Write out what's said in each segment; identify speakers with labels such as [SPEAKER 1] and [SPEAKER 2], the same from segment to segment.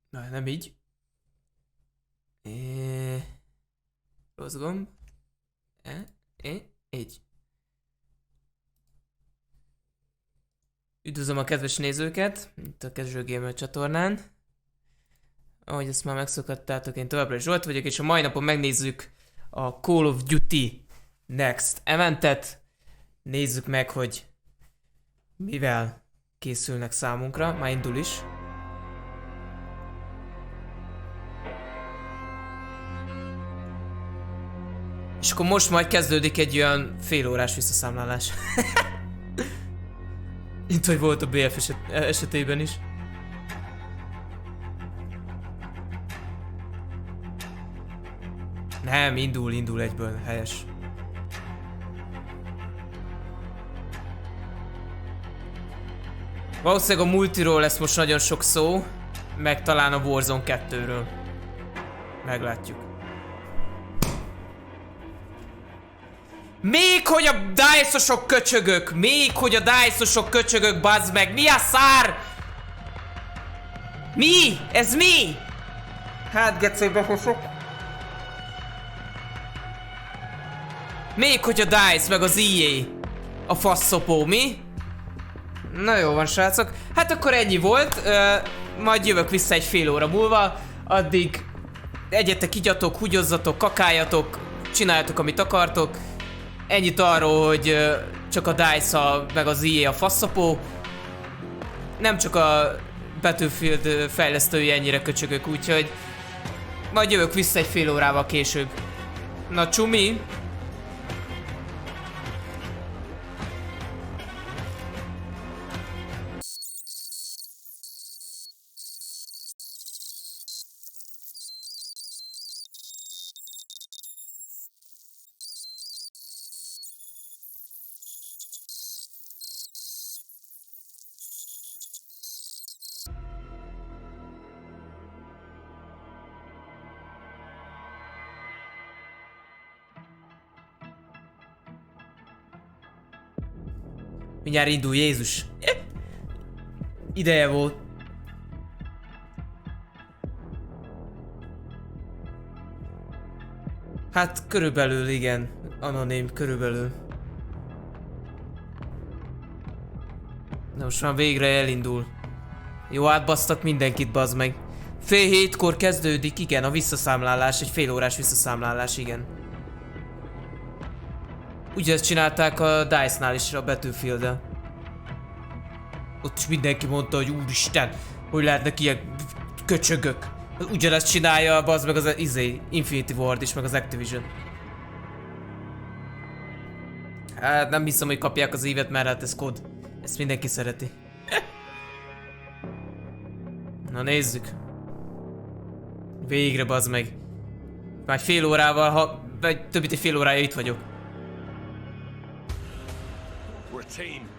[SPEAKER 1] Na, nem így. Rossz gomb. Így. Üdvözlöm a kedves nézőket, itt a Casual Gamer csatornán. Ahogy ezt már megszokhattátok, én továbbra is Zsolt vagyok, és a mai napon megnézzük a Call of Duty Next eventet. Nézzük meg, hogy mivel készülnek számunkra. Már indul is. És akkor most majd kezdődik egy olyan félórás visszaszámlálás. Mint hogy volt a BF esetében is. Nem, indul egyből, helyes. Valószínűleg a multiról lesz most nagyon sok szó, meg talán a Warzone 2-ről. Meglátjuk. Még hogy a dice-osok köcsögök! Még hogy a dice-osok köcsögök, bazd meg! Mi a szár? Mi? Ez mi? Hát gecébe hosszok. Még hogy a DICE meg az EA. A faszopó, mi? Na jó van, srácok. Hát akkor ennyi volt. Majd jövök vissza egy fél óra múlva. Addig egyetek, igyatok, húgyozzatok, kakáljatok, csináljatok, amit akartok. Ennyit arról, hogy csak a DICE meg az EA a faszopó. Nem csak a Battlefield fejlesztői ennyire köcsögök, úgyhogy majd jövök vissza egy fél órával később. Na csumi! Mindjárt indul, Jézus. Ideje volt. Hát körülbelül igen. Anonim, körülbelül. Na most már végre elindul. Jó, átbasztak mindenkit, bazd meg. 6:30-kor kezdődik, igen, a visszaszámlálás, egy fél órás visszaszámlálás, igen. Ugyanezt csinálták a DICE-nál is, a Battlefield-el. Ott is mindenki mondta, hogy úristen, hogy lehetnek ilyen köcsögök. Ugyanezt csinálja, bazd meg az Infinity Ward is, meg az Activision. Hát nem hiszem, hogy kapják az évet, mert hát ez kod. Ezt mindenki szereti. Na nézzük. Végre, bazd meg. Már fél órával, vagy több mint egy fél órája itt vagyok.
[SPEAKER 2] Team.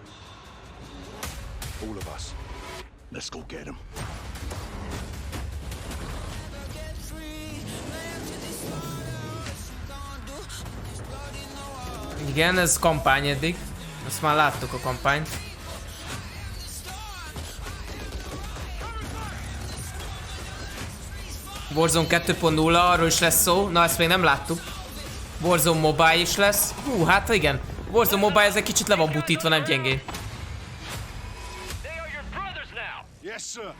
[SPEAKER 2] All of us. Let's go get him.
[SPEAKER 1] Igen, ez kampány eddig. Azt már láttuk a kampányt. Warzone 2.0, arról is lesz szó. Na, ezt még nem láttuk. Warzone Mobile is lesz. Hú, hát igen. Warzone Mobile ez egy kicsit le van butítva, nem gyengén.
[SPEAKER 2] Yes, sir.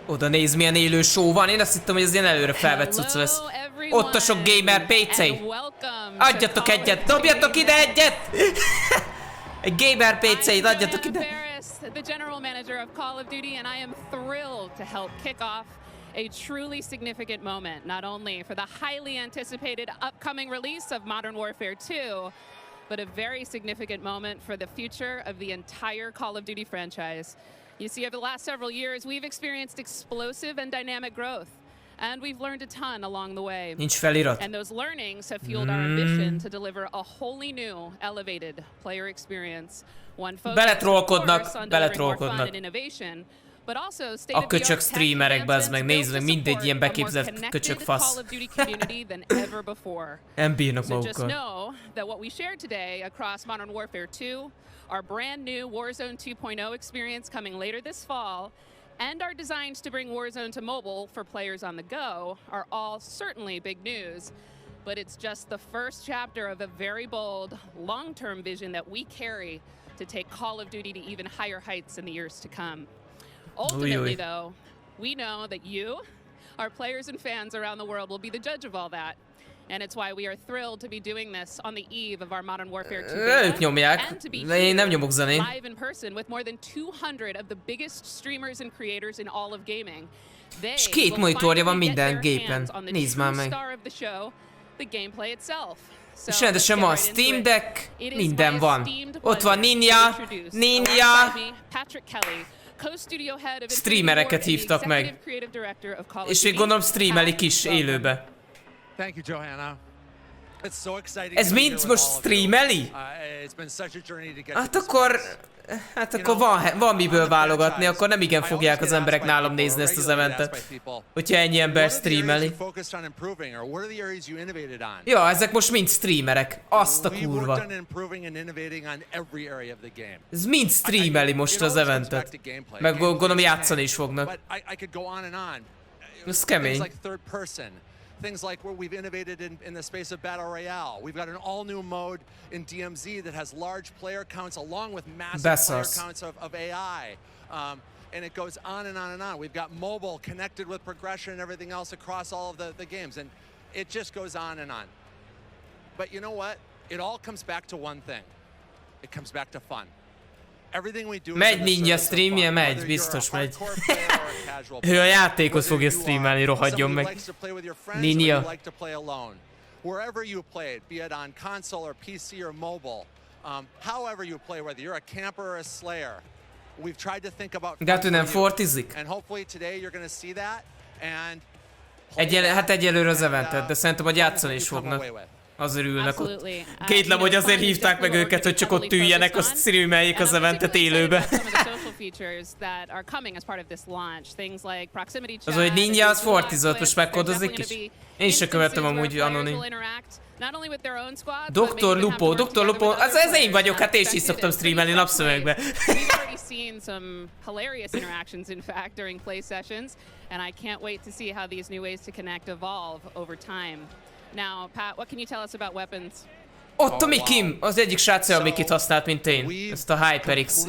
[SPEAKER 1] Oda néz, milyen élő show van. Én azt hittem, hogy ez ilyen előre felvett cucc lesz. Ott a sok gamer PC. Adjatok egyet, dobjatok ide egyet! Egy gamer PC-t adjatok ide!
[SPEAKER 3] The general manager of Call of Duty, and I am thrilled to help kick off a truly significant moment, not only for the highly anticipated upcoming release of Modern Warfare 2, but a very significant moment for the future of the entire Call of Duty franchise. You see, over the last several years, we've experienced explosive and dynamic growth. And we've learned a ton along the way.
[SPEAKER 1] Nincs felirat.
[SPEAKER 3] And those learnings have fueled our ambition to deliver a wholly new, elevated player experience. One focused, of course, on delivering more fun and innovation,
[SPEAKER 1] A köcsög streamerek, bazd meg, nézd meg, mindegy ilyen beképzelt köcsög fasz. Nem bírnak magukkal.
[SPEAKER 3] Our brand new Warzone 2.0 experience coming later this fall, and our designs to bring Warzone to mobile for players on the go are all certainly big news. But it's just the first chapter of a very bold, long-term vision that we carry to take Call of Duty to even higher heights in the years to come. Ultimately, though, we know that you, our players and fans around the world, will be the judge of all that. And it's why we are thrilled to be doing this on the eve of our Modern Warfare 2 beta, and to be here live in person with more than 200 of the biggest streamers and creators in all of gaming.
[SPEAKER 1] És 2 monitorja van minden gépen. Nézd már meg.
[SPEAKER 3] The gameplay itself.
[SPEAKER 1] És rendesen van Steam Deck, minden van. Ott van Ninja. Streamereket hívtak meg. És még gondolom streamelik is élőbe. Ez mind most streameli? Hát akkor van miből válogatni, akkor nem igen fogják az emberek nálam nézni ezt az eventet. Hogyha ennyi ember streameli. Ja, ezek most mind streamerek. Azt a kurva. Ez mind streameli most az eventet. Meg gondolom játszani is fognak. Ez kemény.
[SPEAKER 4] Things like where we've innovated in the space of Battle Royale. We've got an all-new mode in DMZ that has large player counts along with massive player counts of AI. And it goes on and on and on. We've got mobile connected with progression and everything else across all of the games. And it just goes on and on. But you know what? It all comes back to one thing. It comes back to fun.
[SPEAKER 1] Megy Ninja streamje, megy, biztos megy. Ő a játékot fogja streamelni, rohadjon meg. Ninja. Wherever you play it, be it on console or PC or mobile, however you play, whether you're a camper or a slayer, we've tried to think about Gátő nem fortizik?
[SPEAKER 4] And hopefully today you're going to see that and
[SPEAKER 1] hát egyelőre az eventet, de szerintem, hogy játszani is fognak. Azért ülnek ott. Kétlem, hogy azért hívták meg őket, hogy csak ott üljenek, azt streameljék az eventet élőbe. Az, hogy Ninja az fortizott, most megkodozik is. Én se követem amúgy anonim. Dr. Lupo, ez én vagyok, hát én is szoktam streamelni napszövegbe.
[SPEAKER 3] Now, Pat, what can you tell us about weapons?
[SPEAKER 1] Ott a Mikim, az egyik srácja, amiket használt, mint én. Ezt a HyperX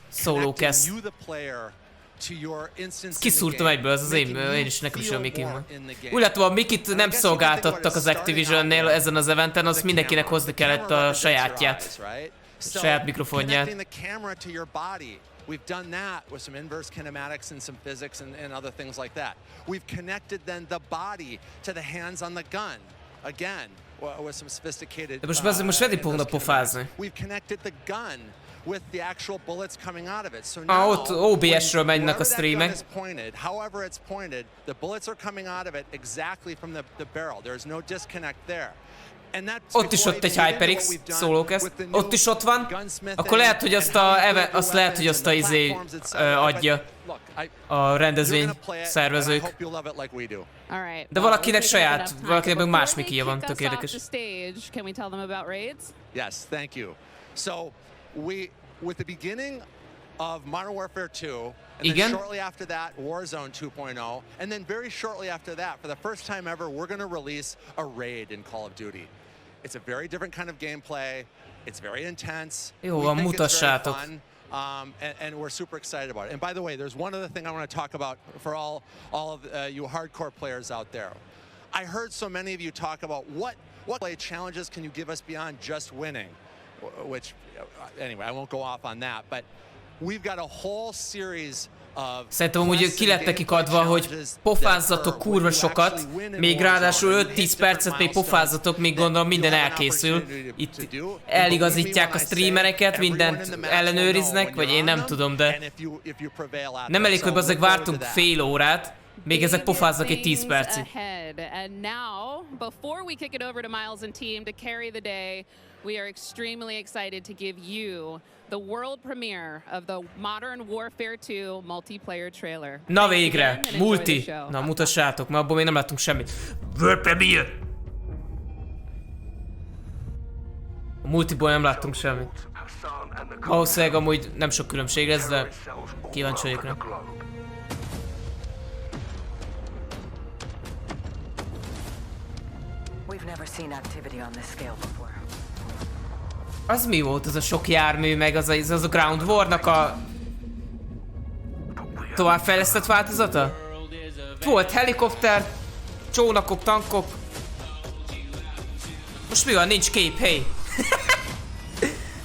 [SPEAKER 1] szólókesz. Kiszúrtam egyből, az én is, nekem is a Mikim van. Úgy látom, a Mikit nem szolgáltattak az Activision-nél ezen az eventen, az mindenkinek hozni kellett a sajátját. A saját mikrofonját.
[SPEAKER 4] We've done that with some inverse kinematics and some physics and other things like that. We've connected then the body to the hands on the gun. Again, with some sophisticated
[SPEAKER 1] De most ready fognak pofázni.
[SPEAKER 4] We've connected the gun with the actual bullets coming out of it. So now,
[SPEAKER 1] ott OBS-ről mennek a streamek.
[SPEAKER 4] However it's pointed, the bullets are coming out of it exactly from the barrel. There is no disconnect there.
[SPEAKER 1] Ott is ott egy HyperX szólókesz. Ott is ott van. Akkor lehet, hogy azt a izé adja a rendezvény szervezők. De valakinek saját, valakinek meg más Mikie van, tök érdekes.
[SPEAKER 4] Yes, thank you. So with the beginning of Modern Warfare 2, and then shortly after that, Warzone 2.0, and then very shortly after that, for the first time ever, we're going to release a raid in Call of Duty. It's a very different kind of gameplay. It's very intense.
[SPEAKER 1] Jó van, mutassátok.
[SPEAKER 4] And we're super excited about it. And by the way, there's one other thing I want to talk about for all of you hardcore players out there. I heard so many of you talk about what play challenges can you give us beyond just winning, which anyway, I won't go off on that, but we've got a whole series.
[SPEAKER 1] Szerintem amúgy ki lett nekik adva, hogy pofázzatok kurva sokat, még ráadásul 5-10 percet még pofázzatok, még gondolom minden elkészül. Itt eligazítják a streamereket, mindent ellenőriznek, vagy én nem tudom, de nem elég, hogy bazzeg vártunk fél órát, Még ezek pofáznak egy 10 percig.
[SPEAKER 3] And now, before we kick it over to Miles and team to carry the day, we are extremely excited to give you the world premiere of the Modern Warfare 2 multiplayer trailer.
[SPEAKER 1] Na végre, multi. Na mutassátok, mert abból még nem láttunk semmit. World premiere. A multiból nem láttunk semmit. Valószínűleg amúgy nem sok különbség lesz, de kíváncsi vagyok rá. Az mi volt az a sok jármű, meg az a Ground War-nak a továbbfejlesztett változata? Volt helikopter, csónakok, tankok. Most mi van? Nincs kép, hey!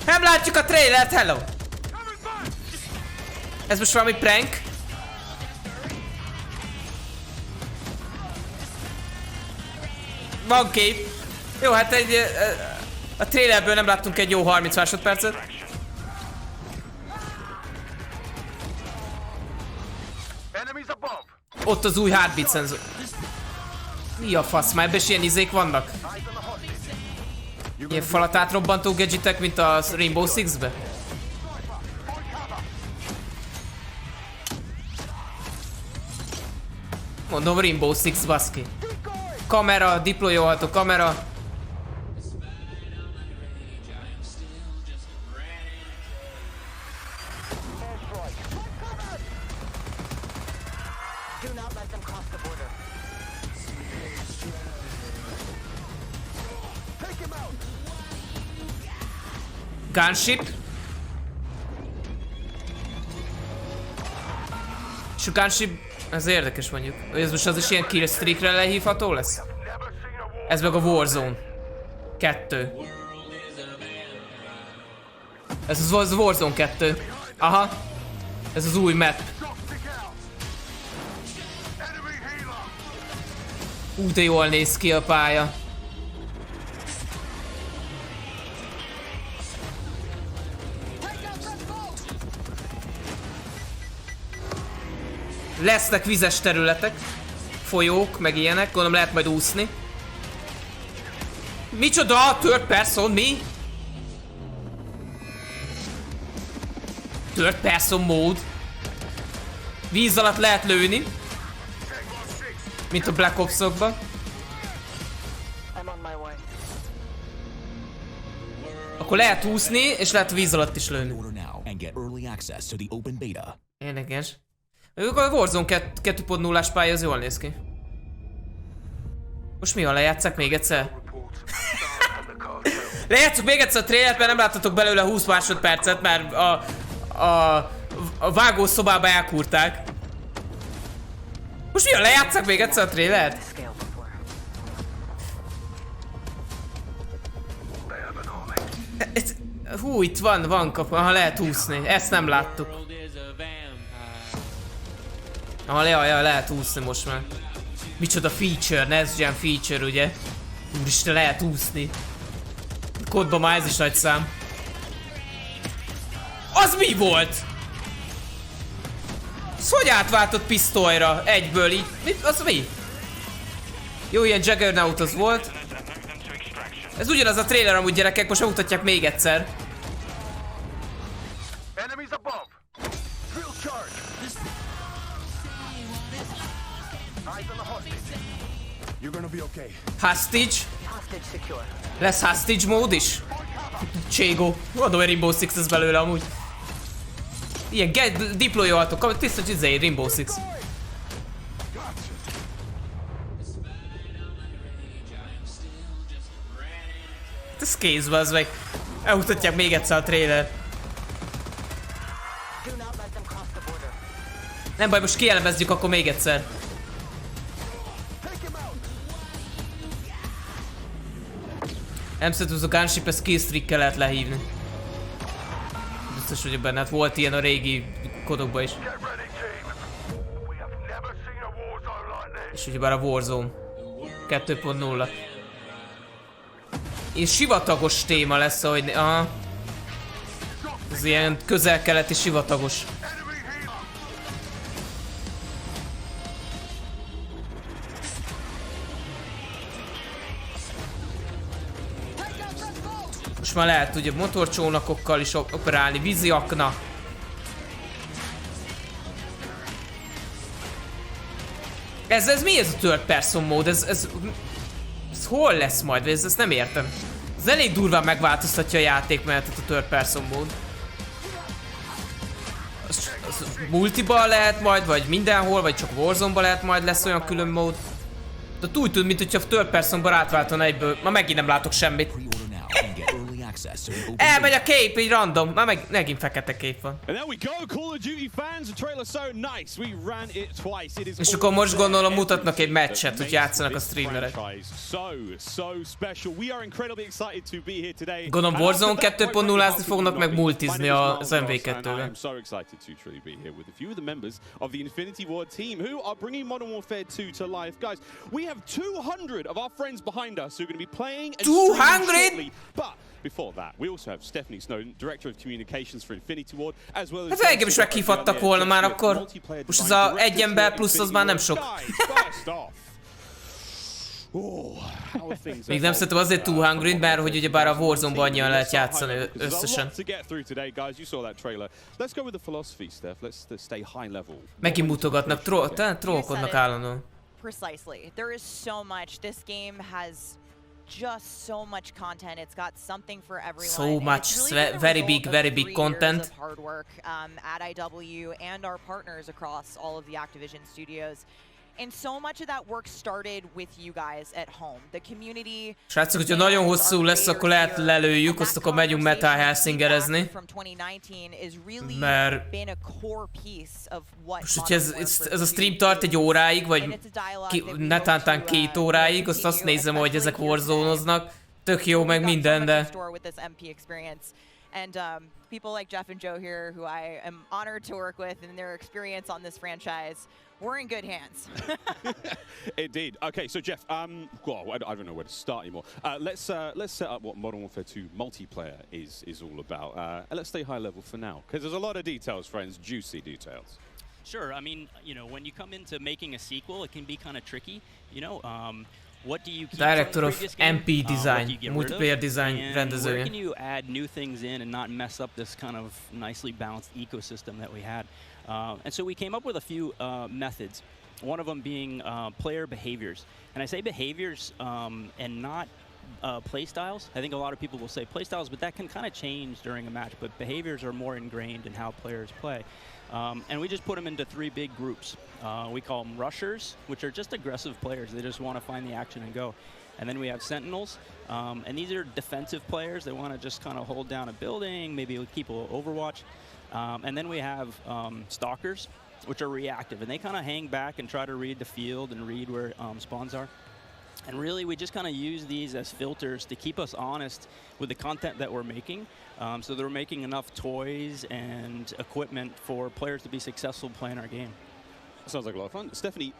[SPEAKER 1] Nem látjuk a trailert, hello! Ez most valami prank? Van kép. Jó, hát a trailerből nem láttunk egy jó 30 másodpercet. Ott az új heartbeat szenzor. Mi a fasz? Már ebben is ilyen izék vannak? Ilyen falat átrobbantó gadgetek, mint a Rainbow Six-be? Mondom, Rainbow Six, baszki. Kamera, deployolható kamera. Gunship. És a gunship, ez érdekes mondjuk. Ez most az is ilyen kill streakre lehívható lesz? Ez meg a Warzone 2. Ez az Warzone 2. Aha. Ez az új map. De jól néz ki a pálya. Lesznek vizes területek, folyók, meg ilyenek, gondolom lehet majd úszni. Micsoda? Third person, mi? Third person mód. Víz alatt lehet lőni. Mint a Black Ops-okban. Akkor lehet úszni, és lehet víz alatt is lőni. Érdekes. A Warzone 2.0-ás pálya az jól néz ki. Most mi van, lejátsszák még egyszer? Lejátszuk még egyszer a trailert, mert nem láttatok belőle 20 másodpercet, mert a vágószobába elkúrták. Most mi van, lejátsszák még egyszer a trailert? Hú, itt van kapu, ha lehet úszni, ezt nem láttuk. Ja, lehet úszni most már. Micsoda feature, Next Gen feature, ugye? Úristen, lehet úszni. Kodban már ez is nagy szám. Az mi volt? Ez hogy átváltott pisztolyra? Egyből így. Az mi? Jó, ilyen Juggernaut az volt. Ez ugyanaz a trailer amúgy, gyerekek, most megmutatják még egyszer. Hostage. Lesz hostage mód is? Cségó. Adom egy Rainbow Six ez belőle amúgy. Ilyen deployolhatok, tiszta csizé, Rainbow Six. Ez kézbe, az meg. Elmutatják még egyszer a trailer. Nem baj, most kielemezzük akkor még egyszer. Nem szerintem a gunship, ezt killstreakkel lehet lehívni. Biztos vagyok benne, hát volt ilyen a régi kodokban is. És ugyebár a Warzone 2.0. És sivatagos téma lesz, ahogy... Aha. Ez ilyen közel-keleti sivatagos. Most már lehet ugye motorcsónakokkal is operálni, víziakna. Ez mi ez a third person mód? Ez hol lesz majd? Ezt nem értem. Ez elég durván megváltoztatja a játékmenetet a third person mód. Az multiban lehet majd, vagy mindenhol, vagy csak Warzone-ban lehet majd, lesz olyan külön mód. De úgy tűnt, mint hogyha a third personban átváltana egyből. Ma megint nem látok semmit. Elmegy a kép, így random. Már megint fekete kép van. És akkor most gondolom mutatnak egy meccset, hogy játszanak a streamerek. Gondolom Warzone 2.0-ázni fognak, meg multizni az MV2-vel.
[SPEAKER 5] Before that, we also have Stephanie Snowden, Director of Communications for Infinity Ward, as well as...
[SPEAKER 1] Hát engem is meghívhattak volna már akkor. Most az a egy ember plusz az már nem sok. Még nem szerintem azért Too Hungry, mert hogy ugyebár a Warzone-ban annyian lehet játszani összesen. Megint mutogatnak, trollkodnak állandóan.
[SPEAKER 6] Precisely. There is so much. This game has just so much content. It's got something for everyone.
[SPEAKER 1] So much, very big content.
[SPEAKER 6] Of hard work at IW and our partners across all of the Activision studios. And so much of that work started with you guys at home. The community.
[SPEAKER 1] Srácok, hogyha nagyon hosszú lesz, akkor lehet lelőjük, azt akkor megyünk Metal Helsingerezni. Mert most, hogyha ez a stream tart egy óráig, vagy netántán 2 óráig, azt nézem, hogy ezek warzone-oznak. Tök jó, meg minden, de...
[SPEAKER 6] And people like Jeff and Joe here, who I am honored to work with, and their experience on this franchise, we're in good hands.
[SPEAKER 5] Indeed. Okay, so Jeff, well, I don't know where to start anymore. Let's set up what Modern Warfare 2 multiplayer is all about. And let's stay high level for now, because there's a lot of details, friends, juicy details.
[SPEAKER 7] Sure. I mean, you know, when you come into making a sequel, it can be kind of tricky. You know, what do you keep
[SPEAKER 1] Director of
[SPEAKER 7] game?
[SPEAKER 1] MP design, multiplayer design rendezője.
[SPEAKER 7] Where can you add new things in and not mess up this kind of nicely balanced ecosystem that we had? And so we came up with a few methods. One of them being player behaviors. And I say behaviors and not play styles. I think a lot of people will say play styles, but that can kind of change during a match. But behaviors are more ingrained in how players play. And we just put them into 3 big groups. We call them rushers, which are just aggressive players. They just want to find the action and go. And then we have sentinels, and these are defensive players. They want to just kind of hold down a building, maybe keep a little overwatch. And then we have stalkers, which are reactive, and they kind of hang back and try to read the field and read where spawns are. And really, we just kind of use these as filters to keep us honest with the content that we're making. So they're making enough toys and equipment for players to be successful playing our game.
[SPEAKER 5] Sounds like a lot of fun. Stephanie,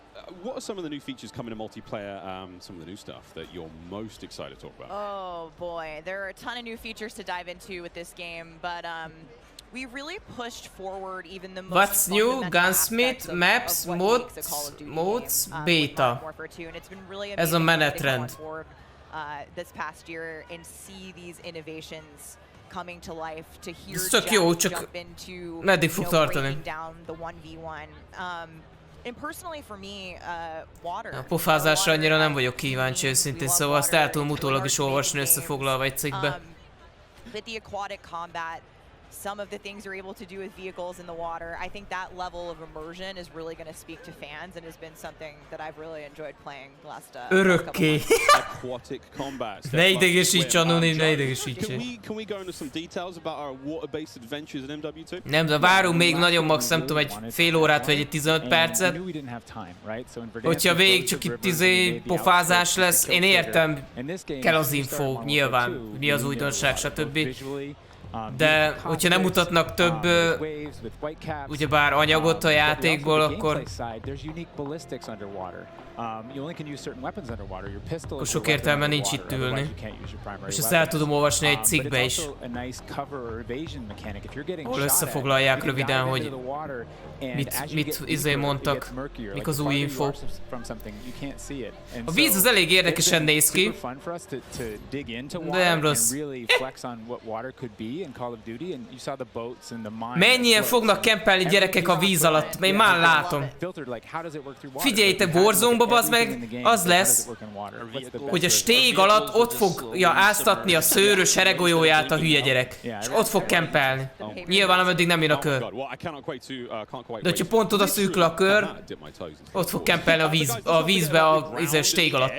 [SPEAKER 5] what are some of the new features coming to multiplayer, some of the new stuff that you're most excited to talk about?
[SPEAKER 6] Oh boy, there are a ton of new features to dive into with this game, but we really pushed forward even the most
[SPEAKER 1] What's new? Gunsmith, maps, modes, beta. Ez a menetrend.
[SPEAKER 6] This past year and see these innovations coming to life, to hear
[SPEAKER 1] Jeff jump
[SPEAKER 6] into
[SPEAKER 1] breaking
[SPEAKER 6] down the 1v1. And personally for me, water.
[SPEAKER 1] A pofázásra annyira nem vagyok kíváncsi őszintén, szóval azt el tudom utólag is olvasni összefoglalva egy cikkbe.
[SPEAKER 6] But the aquatic combat, some of the things you're able to do with vehicles in the water, I think that level of immersion is really going to speak to fans and has been something that I've really enjoyed playing the last
[SPEAKER 1] Örökké.
[SPEAKER 5] Aquatic combat.
[SPEAKER 1] Ne idegesíts, Anonim, ne idegesíts.
[SPEAKER 5] Can we go into some details about our water-based adventures in MW2?
[SPEAKER 1] Nem, de várunk még nagyon max, nem tudom, egy fél órát vagy egy 15 percet. Hogyha végig csak itt pofázás lesz, én értem, kell az info, nyilván, mi az újdonság, stb. De hogyha nem mutatnak több ugyebár anyagot a játékból, akkor sok értelme nincs itt ülni. És ezt el tudom olvasni egy cikkbe is, ahol összefoglalják röviden, hogy mit mondtak, mik az új info. A víz az elég érdekesen néz ki, de nem rossz. Mennyien fognak kempelni gyerekek a víz alatt? Én már látom. Figyeljétek, Warzone-ba bazd meg, az lesz, hogy a stég alatt ott fogja áztatni a szőrös heregolyóját a hülye gyerek. És ott fog kempelni. Nyilván ameddig nem jön a kör. De hogyha pont oda szűkül a kör, ott fog kempelni a vízbe a stég alatt.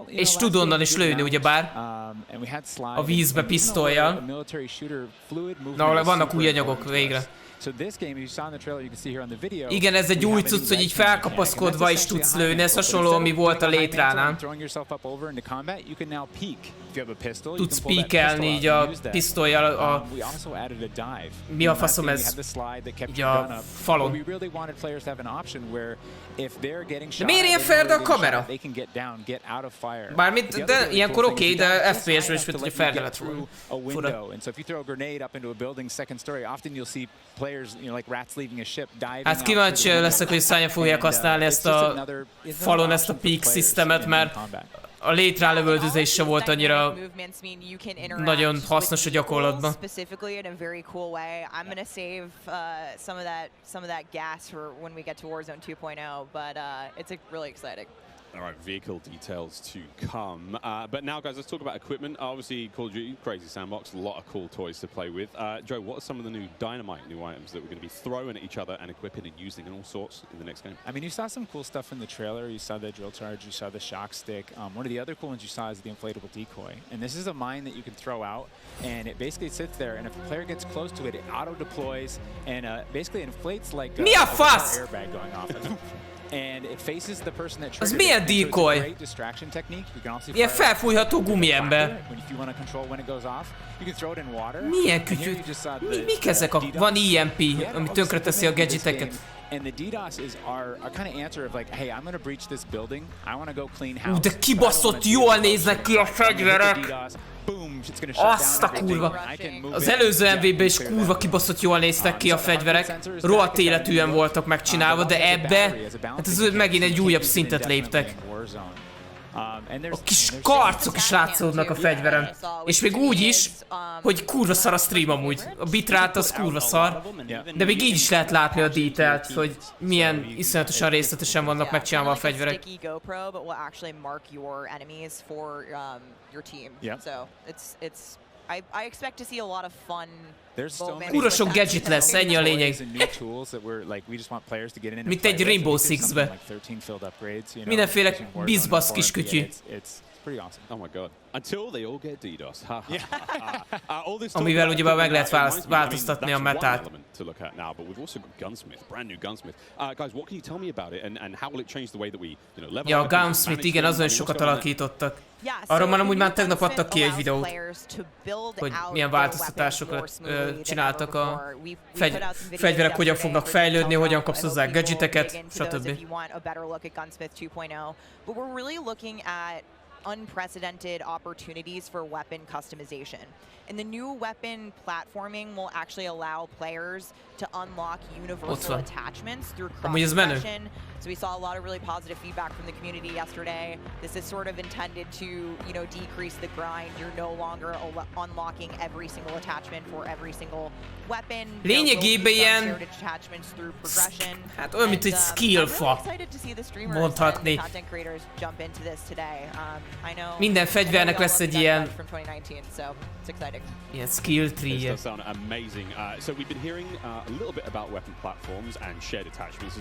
[SPEAKER 1] És tud onnan is lőni, ugyebár, a vízbe pisztollyal. Na, vannak új anyagok végre. Igen, ez egy új cucc, hogy így felkapaszkodva is tudsz lőni, ez hasonló, ami volt a létránál. Tudsz píkelni így a pisztollyal mi a faszom ez? Így a falon. De miért ilyen ferde a kamera? Bármit, de ilyenkor oké, de FPS-ben is, hogy ferde lett volna. Fura. Hát kíváncsi leszek, hogy szányan fogják használni ezt a falon, ezt a peak systemet, mert a létrán lövöldözés se volt annyira nagyon hasznos a gyakorlatban.
[SPEAKER 5] All right, vehicle details to come. But now, guys, let's talk about equipment. Obviously, Call of Duty, crazy sandbox, a lot of cool toys to play with. Joe, what are some of the new dynamite new items that we're going to be throwing at each other and equipping and using in all sorts in the next game?
[SPEAKER 8] I mean, you saw some cool stuff in the trailer. You saw the drill charge, you saw the shock stick. One of the other cool ones you saw is the inflatable decoy. And this is a mine that you can throw out, and it basically sits there, and if a player gets close to it, it auto-deploys, and basically inflates like a airbag going off. And it faces the person that
[SPEAKER 1] az milyen decoy? Ilyen felfújható gumiember. Milyen kütyű? Mik ezek a... Van EMP, ami tönkreteszi a gadgeteket. De kibaszott jól néznek ki a fegyverek! Azt a kurva! Az előző MV-ben is kurva kibaszott jól néztek ki a fegyverek. Rohadt életűen voltak megcsinálva, de ebbe... Hát ez megint egy újabb szintet léptek. A kis karcok is látszódnak a fegyveren. És még úgy is, hogy kurva szar a stream amúgy. A bitrate az kurva szar, de még így is lehet látni a detailt, hogy milyen iszonyatosan részletesen vannak megcsinálva a fegyverek. Kurva sok gadget lesz, ennyi a lényeg. Mint egy Rainbow Six-be. Mindenféle bizbasz kis kütyű.
[SPEAKER 5] Oh my god. Until they all get DDoS.
[SPEAKER 1] Amivel ugyebár meg lehet változtatni a metát.
[SPEAKER 5] To look at now, but we've also got Gunsmith, brand new Gunsmith. Guys, what can you tell me about it, and how will it change the way that we, level?
[SPEAKER 1] Ja, a Gunsmith, igen, azon sokat alakítottak. Arról már amúgy már tegnap adtak ki egy videót, hogy milyen változtatásokat csináltak a fegyverek, hogyan fognak fejlődni, hogyan kapsz hozzá gadgeteket, stb.
[SPEAKER 6] Unprecedented opportunities for weapon customization. And the new weapon platforming will actually allow players to unlock universal attachments through cross-progression. So we saw a lot of really positive feedback from the community yesterday. This is sort of intended to, decrease the grind. You're no longer unlocking every single attachment for every single weapon.
[SPEAKER 1] Lényegében ilyen... Hát olyan, mint egy skillfa. Mondhatni. Minden fegyvernek lesz egy ilyen... ilyen skill tree-je.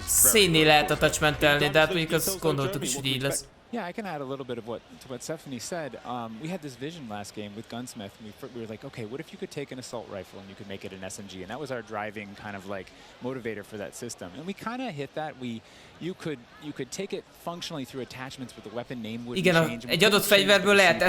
[SPEAKER 1] Szénné lehet attachmentelni, de hát mondjuk azt gondoltuk is, hogy így lesz.
[SPEAKER 8] Yeah, I can add a little bit of to what Stephanie said. We had this vision last game with Gunsmith. And we were like, okay, what if you could take an assault rifle and you could make it an SMG? And that was our driving kind of like motivator for that system. And we kind of hit that. You could take it functionally through attachments, but the weapon name wouldn't change.
[SPEAKER 1] Egy adott fegyverből lehet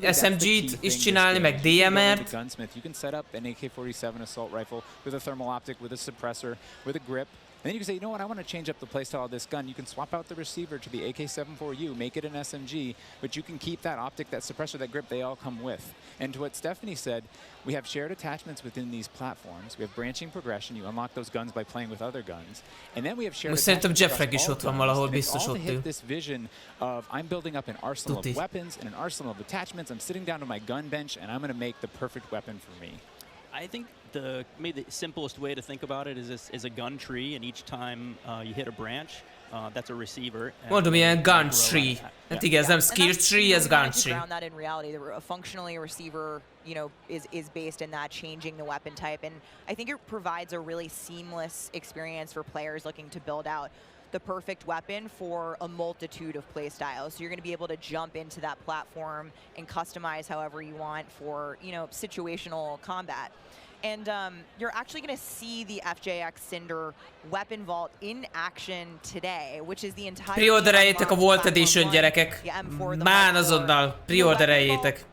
[SPEAKER 1] SMG-t is csinálni, meg DMR-t.
[SPEAKER 8] Gunsmith, you can set up an AK-47 assault rifle with a thermal optic, with a suppressor, with a grip. And then you can say, you know what, I want to change up the playstyle of this gun. You can swap out the receiver to the AK-74U, make it an SMG, but you can keep that optic, that suppressor, that grip, they all come with. And to what Stephanie said, we have shared attachments within these platforms. We have branching progression. You unlock those guns by playing with other guns. And then we have shared attachments across all guns. It's all to hit this vision of I'm building up an arsenal of weapons and an arsenal of attachments. I'm sitting down to my gun bench, and I'm going to make the perfect weapon for me.
[SPEAKER 7] I think maybe the simplest way to think about it is a gun tree, and each time you hit a branch, that's a receiver.
[SPEAKER 1] Mondom, ilyen gun tree. Hát igen, ez nem skill tree, ez gun tree.
[SPEAKER 6] Ground that in reality, functionally a receiver, is based in that, changing the weapon type, and I think it provides a really seamless experience for players looking to build out the perfect weapon for a multitude of play styles. So you're going to be able to jump into that platform and customize however you want for, situational combat. And you're actually going to see the FJX Cinder weapon vault in action today, which is the entire...
[SPEAKER 1] Pre-ordereljétek a Vault Edition, gyerekek! Már azonnal! Pre-ordereljétek!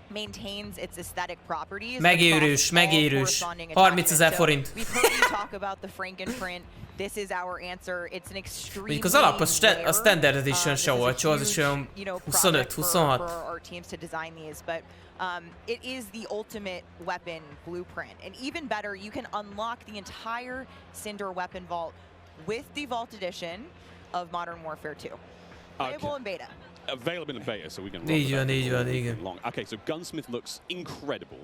[SPEAKER 6] Maintains its aesthetic properties.
[SPEAKER 1] Megérős, megérős. 30,000 forint.
[SPEAKER 6] We've heard you talk about the Frankenprint. This is our answer. It's an extremely
[SPEAKER 1] az alap, a Standard Edition se olcsó, az is olyan 25-26.
[SPEAKER 6] For our teams to design these, but it is the ultimate weapon blueprint. And even better, you can unlock the entire Cinder weapon vault with the Vault Edition of Modern Warfare 2. Playable in beta.
[SPEAKER 5] Available in beta, so we can
[SPEAKER 1] run
[SPEAKER 5] Okay, so Gunsmith looks incredible.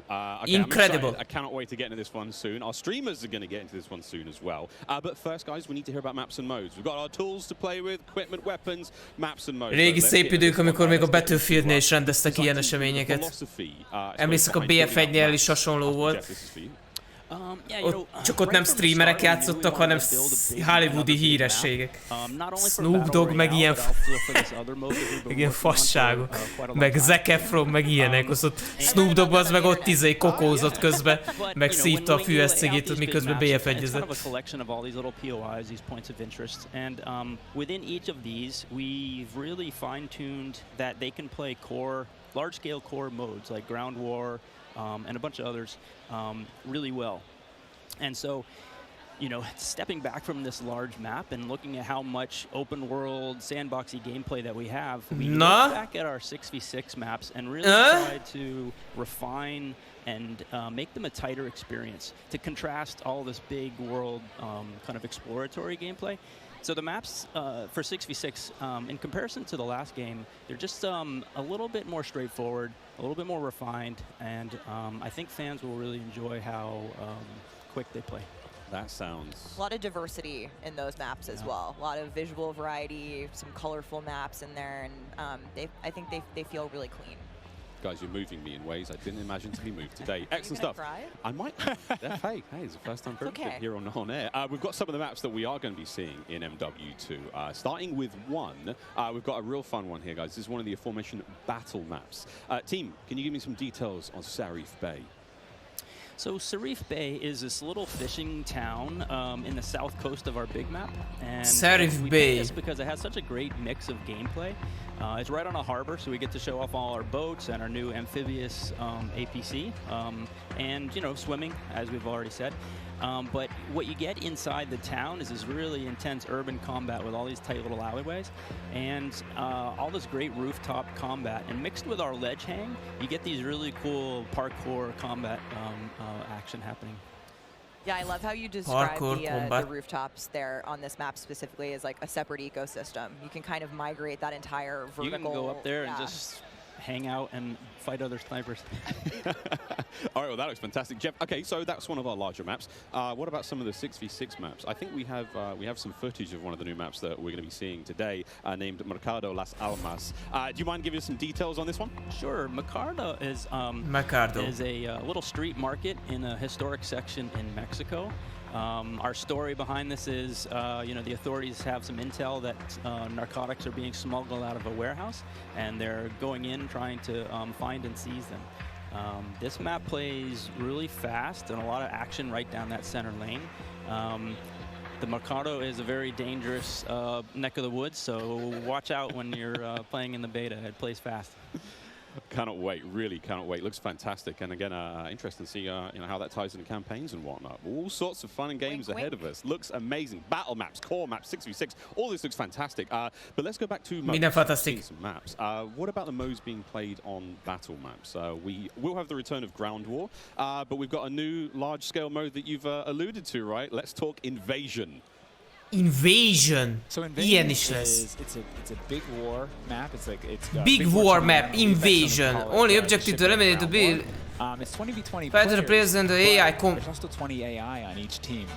[SPEAKER 1] Incredible.
[SPEAKER 5] I cannot wait to get into this one soon. Our streamers are going to get into this one soon as well. But first, guys, we need to hear about maps and modes. We've got our tools to play with, equipment, weapons, maps and modes.
[SPEAKER 1] Régi szép idők, amikor még a Battlefieldnél is rendeztek ilyen eseményeket. Emlékszek, a BF1-nél is hasonló volt. Csak ott nem streamerek játszottak, hanem hollywoodi hírességek. Snoop Dogg, meg ilyen fasságok. Meg Zac Efron, meg ilyenek. Ott Snoop Dogg az meg ott kokózott közben, meg szívta a fűeszcégét, miközben BF1-ezett.
[SPEAKER 7] Within each of these, we've really fine-tuned that they can play large-scale core modes like Ground War, and a bunch of others really well. And so, stepping back from this large map and looking at how much open world sandboxy gameplay that we have, we look back at our 6v6 maps and really try to refine and make them a tighter experience to contrast all this big world kind of exploratory gameplay. So the maps for 6v6, in comparison to the last game, they're just a little bit more straightforward, a little bit more refined, and I think fans will really enjoy how quick they play.
[SPEAKER 5] That sounds...
[SPEAKER 6] A lot of diversity in those maps as well. A lot of visual variety, some colorful maps in there, and I think they feel really clean.
[SPEAKER 5] Guys, you're moving me in ways I didn't imagine to be moved today. Excellent stuff.
[SPEAKER 6] Cry?
[SPEAKER 5] I might. Hey, it's the first time for everything here on air. We've got some of the maps that we are going to be seeing in MW2. Starting with one, we've got a real fun one here, guys. This is one of the aforementioned battle maps. Team, can you give me some details on Sarif Bay?
[SPEAKER 7] So Sarif Bay is this little fishing town in the south coast of our big map, and
[SPEAKER 1] Sarif Bay.
[SPEAKER 7] This because it has such a great mix of gameplay. It's right on a harbor, so we get to show off all our boats and our new amphibious APC, and swimming, as we've already said. But what you get inside the town is this really intense urban combat with all these tight little alleyways and all this great rooftop combat. And mixed with our ledge hang, you get these really cool parkour combat action happening.
[SPEAKER 6] Yeah, I love how you describe the rooftops there on this map specifically as like a separate ecosystem. You can kind of migrate that entire vertical...
[SPEAKER 7] You can go up there and just hang out and fight other snipers.
[SPEAKER 5] All right, well, that looks fantastic. Jeff, okay, so that's one of our larger maps. What about some of the 6v6 maps? I think we have some footage of one of the new maps that we're going to be seeing today, named Mercado Las Almas. Do you mind giving us some details on this one?
[SPEAKER 7] Sure. Mercado is a little street market in a historic section in Mexico. Our story behind this is, you know, the authorities have some intel that narcotics are being smuggled out of a warehouse, and they're going in trying to find and seize them. This map plays really fast and a lot of action right down that center lane. The Mercado is a very dangerous neck of the woods, so watch out when you're playing in the beta. It plays fast.
[SPEAKER 5] Cannot wait, really cannot wait. Looks fantastic, and again, interesting to see you know, how that ties into campaigns and whatnot. All sorts of fun and games ahead of us. Looks amazing. Battle maps, core maps, 6v6. All this looks fantastic. But let's go back to some maps. What about the modes being played on battle maps? We will have the return of Ground War, but we've got a new large-scale mode that you've alluded to, right? Let's talk Invasion.
[SPEAKER 1] Invasion.
[SPEAKER 8] So
[SPEAKER 1] Ilyen is lesz.
[SPEAKER 8] It's a big war map. It's
[SPEAKER 1] big war map. Invasion. Only objective to eliminate the build.
[SPEAKER 8] It's 20v20
[SPEAKER 1] Fight to represent the AI
[SPEAKER 8] there's also 20 AI on each team.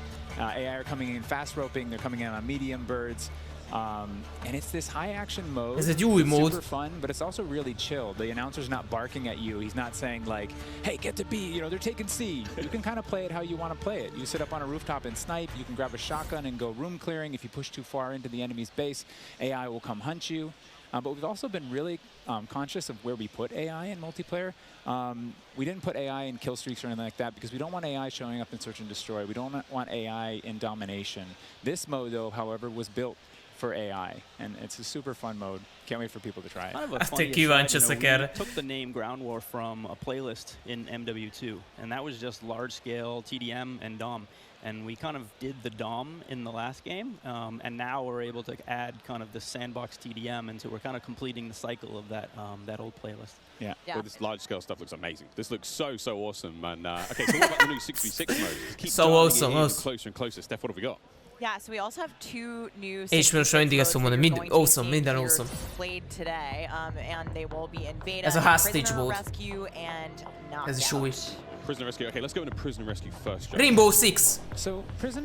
[SPEAKER 8] AI are coming in fast roping. They're coming in on medium birds. And it's this high action mode.
[SPEAKER 1] Ez egy új mód.
[SPEAKER 8] Super fun, but it's also really chill. The announcer's not barking at you. He's not saying like, "Hey, get to B." You know, they're taking C. You can kind of play it how you want to play it. You sit up on a rooftop and snipe. You can grab a shotgun and go room clearing. If you push too far into the enemy's base, AI will come hunt you. But we've also been really conscious of where we put AI in multiplayer. We didn't put AI in kill streaks or anything like that because we don't want AI showing up in search and destroy. We don't want AI in domination. This mode, though, however, was built for AI, and it's a super fun mode. Can't wait for people to try it.
[SPEAKER 7] Kind of a funny aside, you know, we took the name Ground War from a playlist in MW2, and that was just large-scale TDM and DOM. And we kind of did the DOM in the last game, and now we're able to add kind of the sandbox TDM, and so we're kind of completing the cycle of that old playlist.
[SPEAKER 8] Yeah.
[SPEAKER 5] Well, this large-scale stuff looks amazing. This looks so awesome. And okay, so what about the new 6v6 mode? Keep
[SPEAKER 1] so awesome.
[SPEAKER 5] Closer and closer. Steph, what have we got?
[SPEAKER 6] Yeah, so we also have two new
[SPEAKER 1] Minden awesome, minden awesome.
[SPEAKER 6] Played today, and they will be in beta.
[SPEAKER 1] Ez a hostage mode.
[SPEAKER 6] Rescue and
[SPEAKER 1] Ez is új.
[SPEAKER 5] Prisoner Rescue. Okay, let's go into Prisoner Rescue first. Jeff.
[SPEAKER 1] Rainbow Six.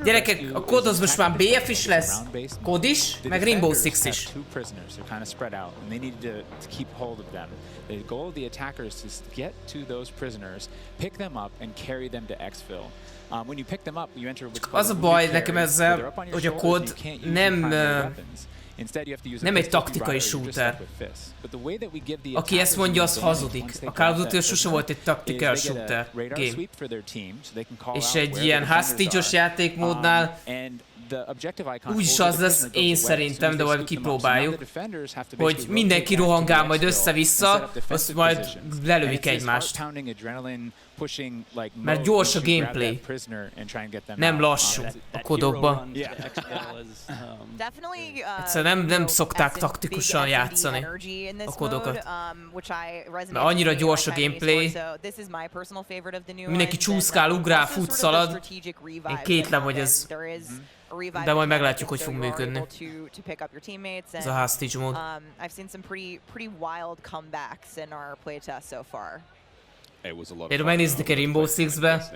[SPEAKER 1] Gyerekek, a kodhoz most már BF is lesz, kod is, meg Rainbow Six is.
[SPEAKER 8] Two prisoners, they're kind of spread out, and they need to keep hold of them. The goal of the attackers is to get to those prisoners, pick them up, and carry them to exfil. When you pick them up, you enter what's called
[SPEAKER 1] az a baj nekem ezzel, hogy a kod nem egy taktikai shooter. Aki ezt mondja, az hazudik. A Call of Duty sose volt egy taktikai shooter game. És egy ilyen hostage-os játékmódnál úgyis az lesz, én szerintem, de majd kipróbáljuk, hogy mindenki rohangál majd össze-vissza, azt majd lelövik egymást. Mert gyors a gameplay, nem lassú a kodokban. Egyszerűen nem szokták taktikusan játszani a kodokat. Mert annyira gyors a gameplay, mindenki csúszkál, ugrál, fut, szalad. Én kétlem, hogy ez... De majd meglátjuk, hogy fog működni. Ez a hostage mód. Én megnéznék egy Rainbow Six-be,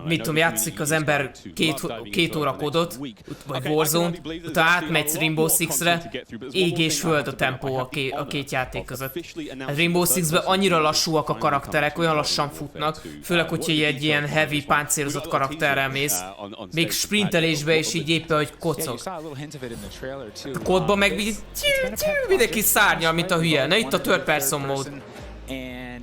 [SPEAKER 1] mit tudom, játszik az ember két óra kodot, vagy Warzone-t, utána átmegy Rainbow Six-re, ég és föld a tempó a két játék között. A Rainbow Six-ben annyira lassúak a karakterek, olyan lassan futnak, főleg, hogyha egy ilyen heavy páncélozott karakterrel mész, még sprintelésbe is így éppen, hogy kocog. A kodban meg mindenki szárnyal, mint a hülye. Na itt a third person mód.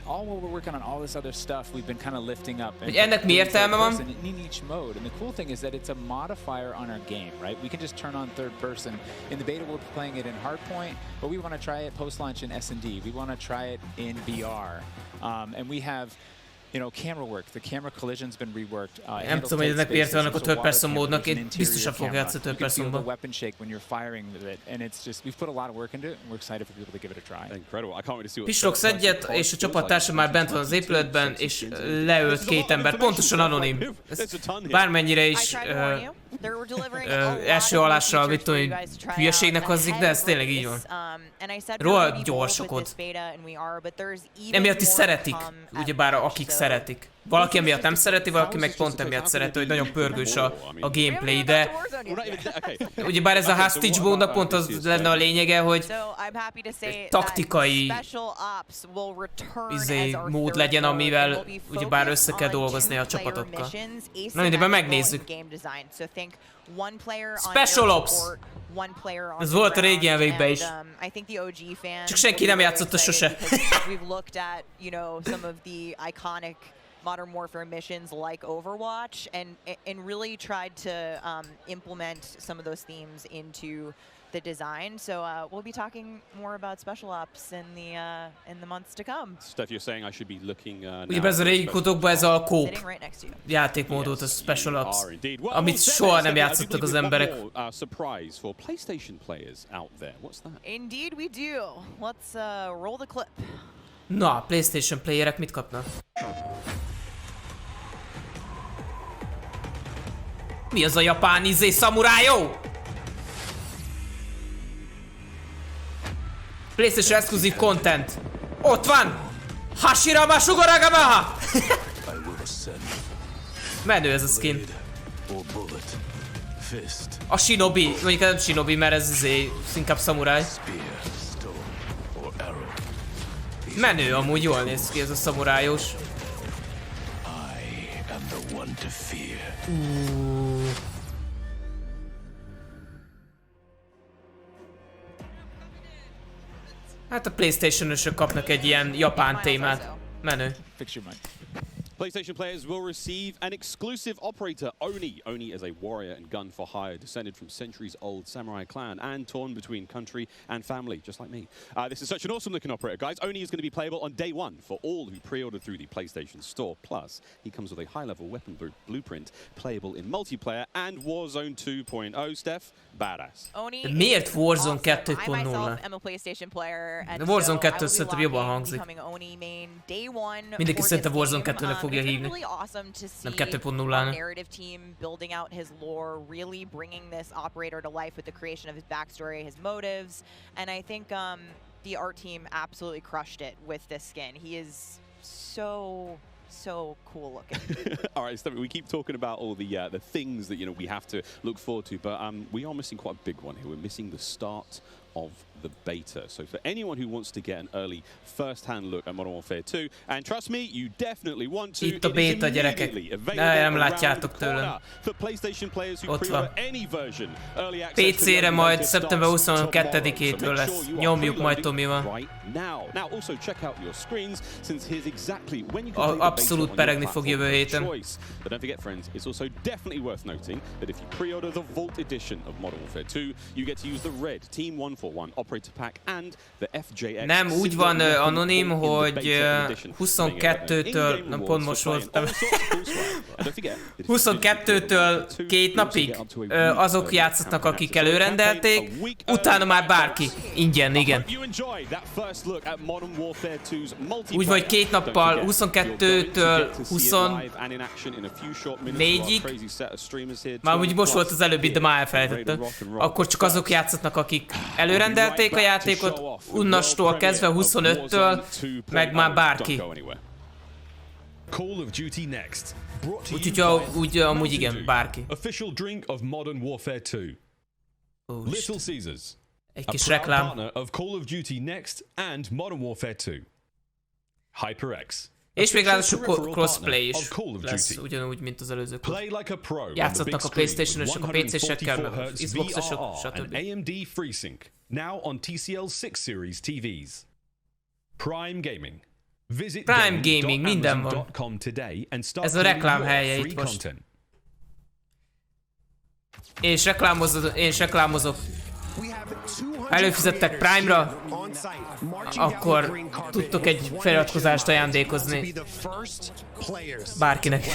[SPEAKER 8] All while we're working on all this other stuff, we've been kind of lifting up.
[SPEAKER 1] Ennek mi értelme van?
[SPEAKER 8] In each mode, and the cool thing is that it's a modifier on our game, right? We can just turn on third person. In the beta, we're playing it in hardpoint, but we want to try it post-launch in S&D. We want to try it in VR, and we have, you know, camera work. The camera collision's been reworked.
[SPEAKER 1] Nem tudom, hogy ennek miért vannak a third person módnak, én biztosan fogok játszani third personban.
[SPEAKER 8] Weapon shake when you're firing with it, and it's just we've put a lot of work into it, and we're excited for people to give it a try.
[SPEAKER 5] Incredible. I can't wait to see what.
[SPEAKER 1] Pislogsz egyet, és a csapattársam már bent van az épületben, és leölt két ember, pontosan anonim. Bármennyire is első hallásra, mit tudom, hogy hülyeségnek hozzik, de ez tényleg így van. Rohadt gyors a kod. Emiatt is szeretik, ugyebár akik szeretik. Valaki emiatt nem szereti, valaki meg pont emiatt szereti, hogy nagyon pörgős a gameplay, de ugyebár ez a hostage módnak pont az lenne a lényege, hogy taktikai mód legyen, amivel ugyebár össze kell dolgozni a csapatokkal. Na mindében megnézzük. Special Ops! Ez volt a régi években is. Csak senki nem játszotta sose.
[SPEAKER 6] Modern Warfare missions like Overwatch and really tried to implement some of those themes into the design. So we'll be talking more about Special Ops in the months to come.
[SPEAKER 5] Steph, you're saying I should be looking
[SPEAKER 1] ugye ez a régi kodokban ez a coop játékmódot, a Special Ops, amit soha nem játszottak az emberek.
[SPEAKER 5] Surprise for PlayStation players out there. What's that?
[SPEAKER 6] Indeed we do. Let's roll the clip.
[SPEAKER 1] Na, PlayStation playerek mit kapnak? Mi az a japán szamurájó? PlayStation exclusive content. Ott van! Hashirama Sugoragamaha! Menő ez a skin. A shinobi, mondjuk nem shinobi, mert ez inkább szamuráj. Menő, amúgy jól néz ki ez a szamurájos. Hát a PlayStation-ösök kapnak egy ilyen japán témát. Menő.
[SPEAKER 5] PlayStation players will receive an exclusive operator, Oni. Oni is a warrior and gun for hire, descended from centuries-old samurai clan and torn between country and family, just like me. This is such an awesome-looking operator, guys. Oni is going to be playable on day one for all who pre-order through the PlayStation Store. Plus, he comes with a high-level weapon blueprint, playable in multiplayer and Warzone 2.0. Steph, badass.
[SPEAKER 1] De miért Warzone 2.0? De Warzone 2 szerintem jobban hangzik. Mindenki szerintem Warzone 2-nek fogja hívni. Nem 2.0-nak.
[SPEAKER 6] Narrative team building out his lore, really bringing this operator to life with the creation of his backstory, his motives, and I think the art team absolutely crushed it with this skin. He is so cool looking.
[SPEAKER 5] All right, Steph, we keep talking about all the things that we have to look forward to, but we are missing quite a big one here. We're missing the start of the beta. So for anyone who wants to get an early first-hand look at Modern Warfare 2, and trust me, you definitely want to.
[SPEAKER 1] Itt a beta, gyerekek. Nem látjátok tőlem. Ott van. PC-re majd szeptember 22-től lesz. Nyomjuk majd Tomival. Abszolút peregni fog jövő héten.
[SPEAKER 5] But don't forget, friends, it's also definitely worth noting that if you pre-order the Vault edition of Modern Warfare 2, you get to use the red Team 141 operator pack and the FJX.
[SPEAKER 1] Nem, úgy van anonim, hogy 22-től, nem pont most volt, 22-től 2 napig azok játszhatnak, akik előrendelték, utána már bárki. Ingyen, igen. Úgy vagy 2 nappal, 22-től 24-ig, már úgy most volt az előbbi, de már elfelejtettem. Akkor csak azok játszhatnak, akik előrendelték a játékot, unnastól kezdve 25-től, meg már bárki. Úgyhogy amúgy igen, bárki. Egy kis reklám. És még ráadásul crossplay is lesz, ugyanúgy, mint az előzők. Játszhatnak a PlayStation-osok, a PC-sekkel, meg a Xbox-osok, stb.
[SPEAKER 9] AMD FreeSync, now on TCL 6 Series TVs. Prime Gaming. Visit
[SPEAKER 1] Prime Gaming, minden van. Ez a reklám helye itt most. Én reklámozok. Ha előfizettek Prime-ra, akkor tudtok egy feliratkozást ajándékozni bárkinek.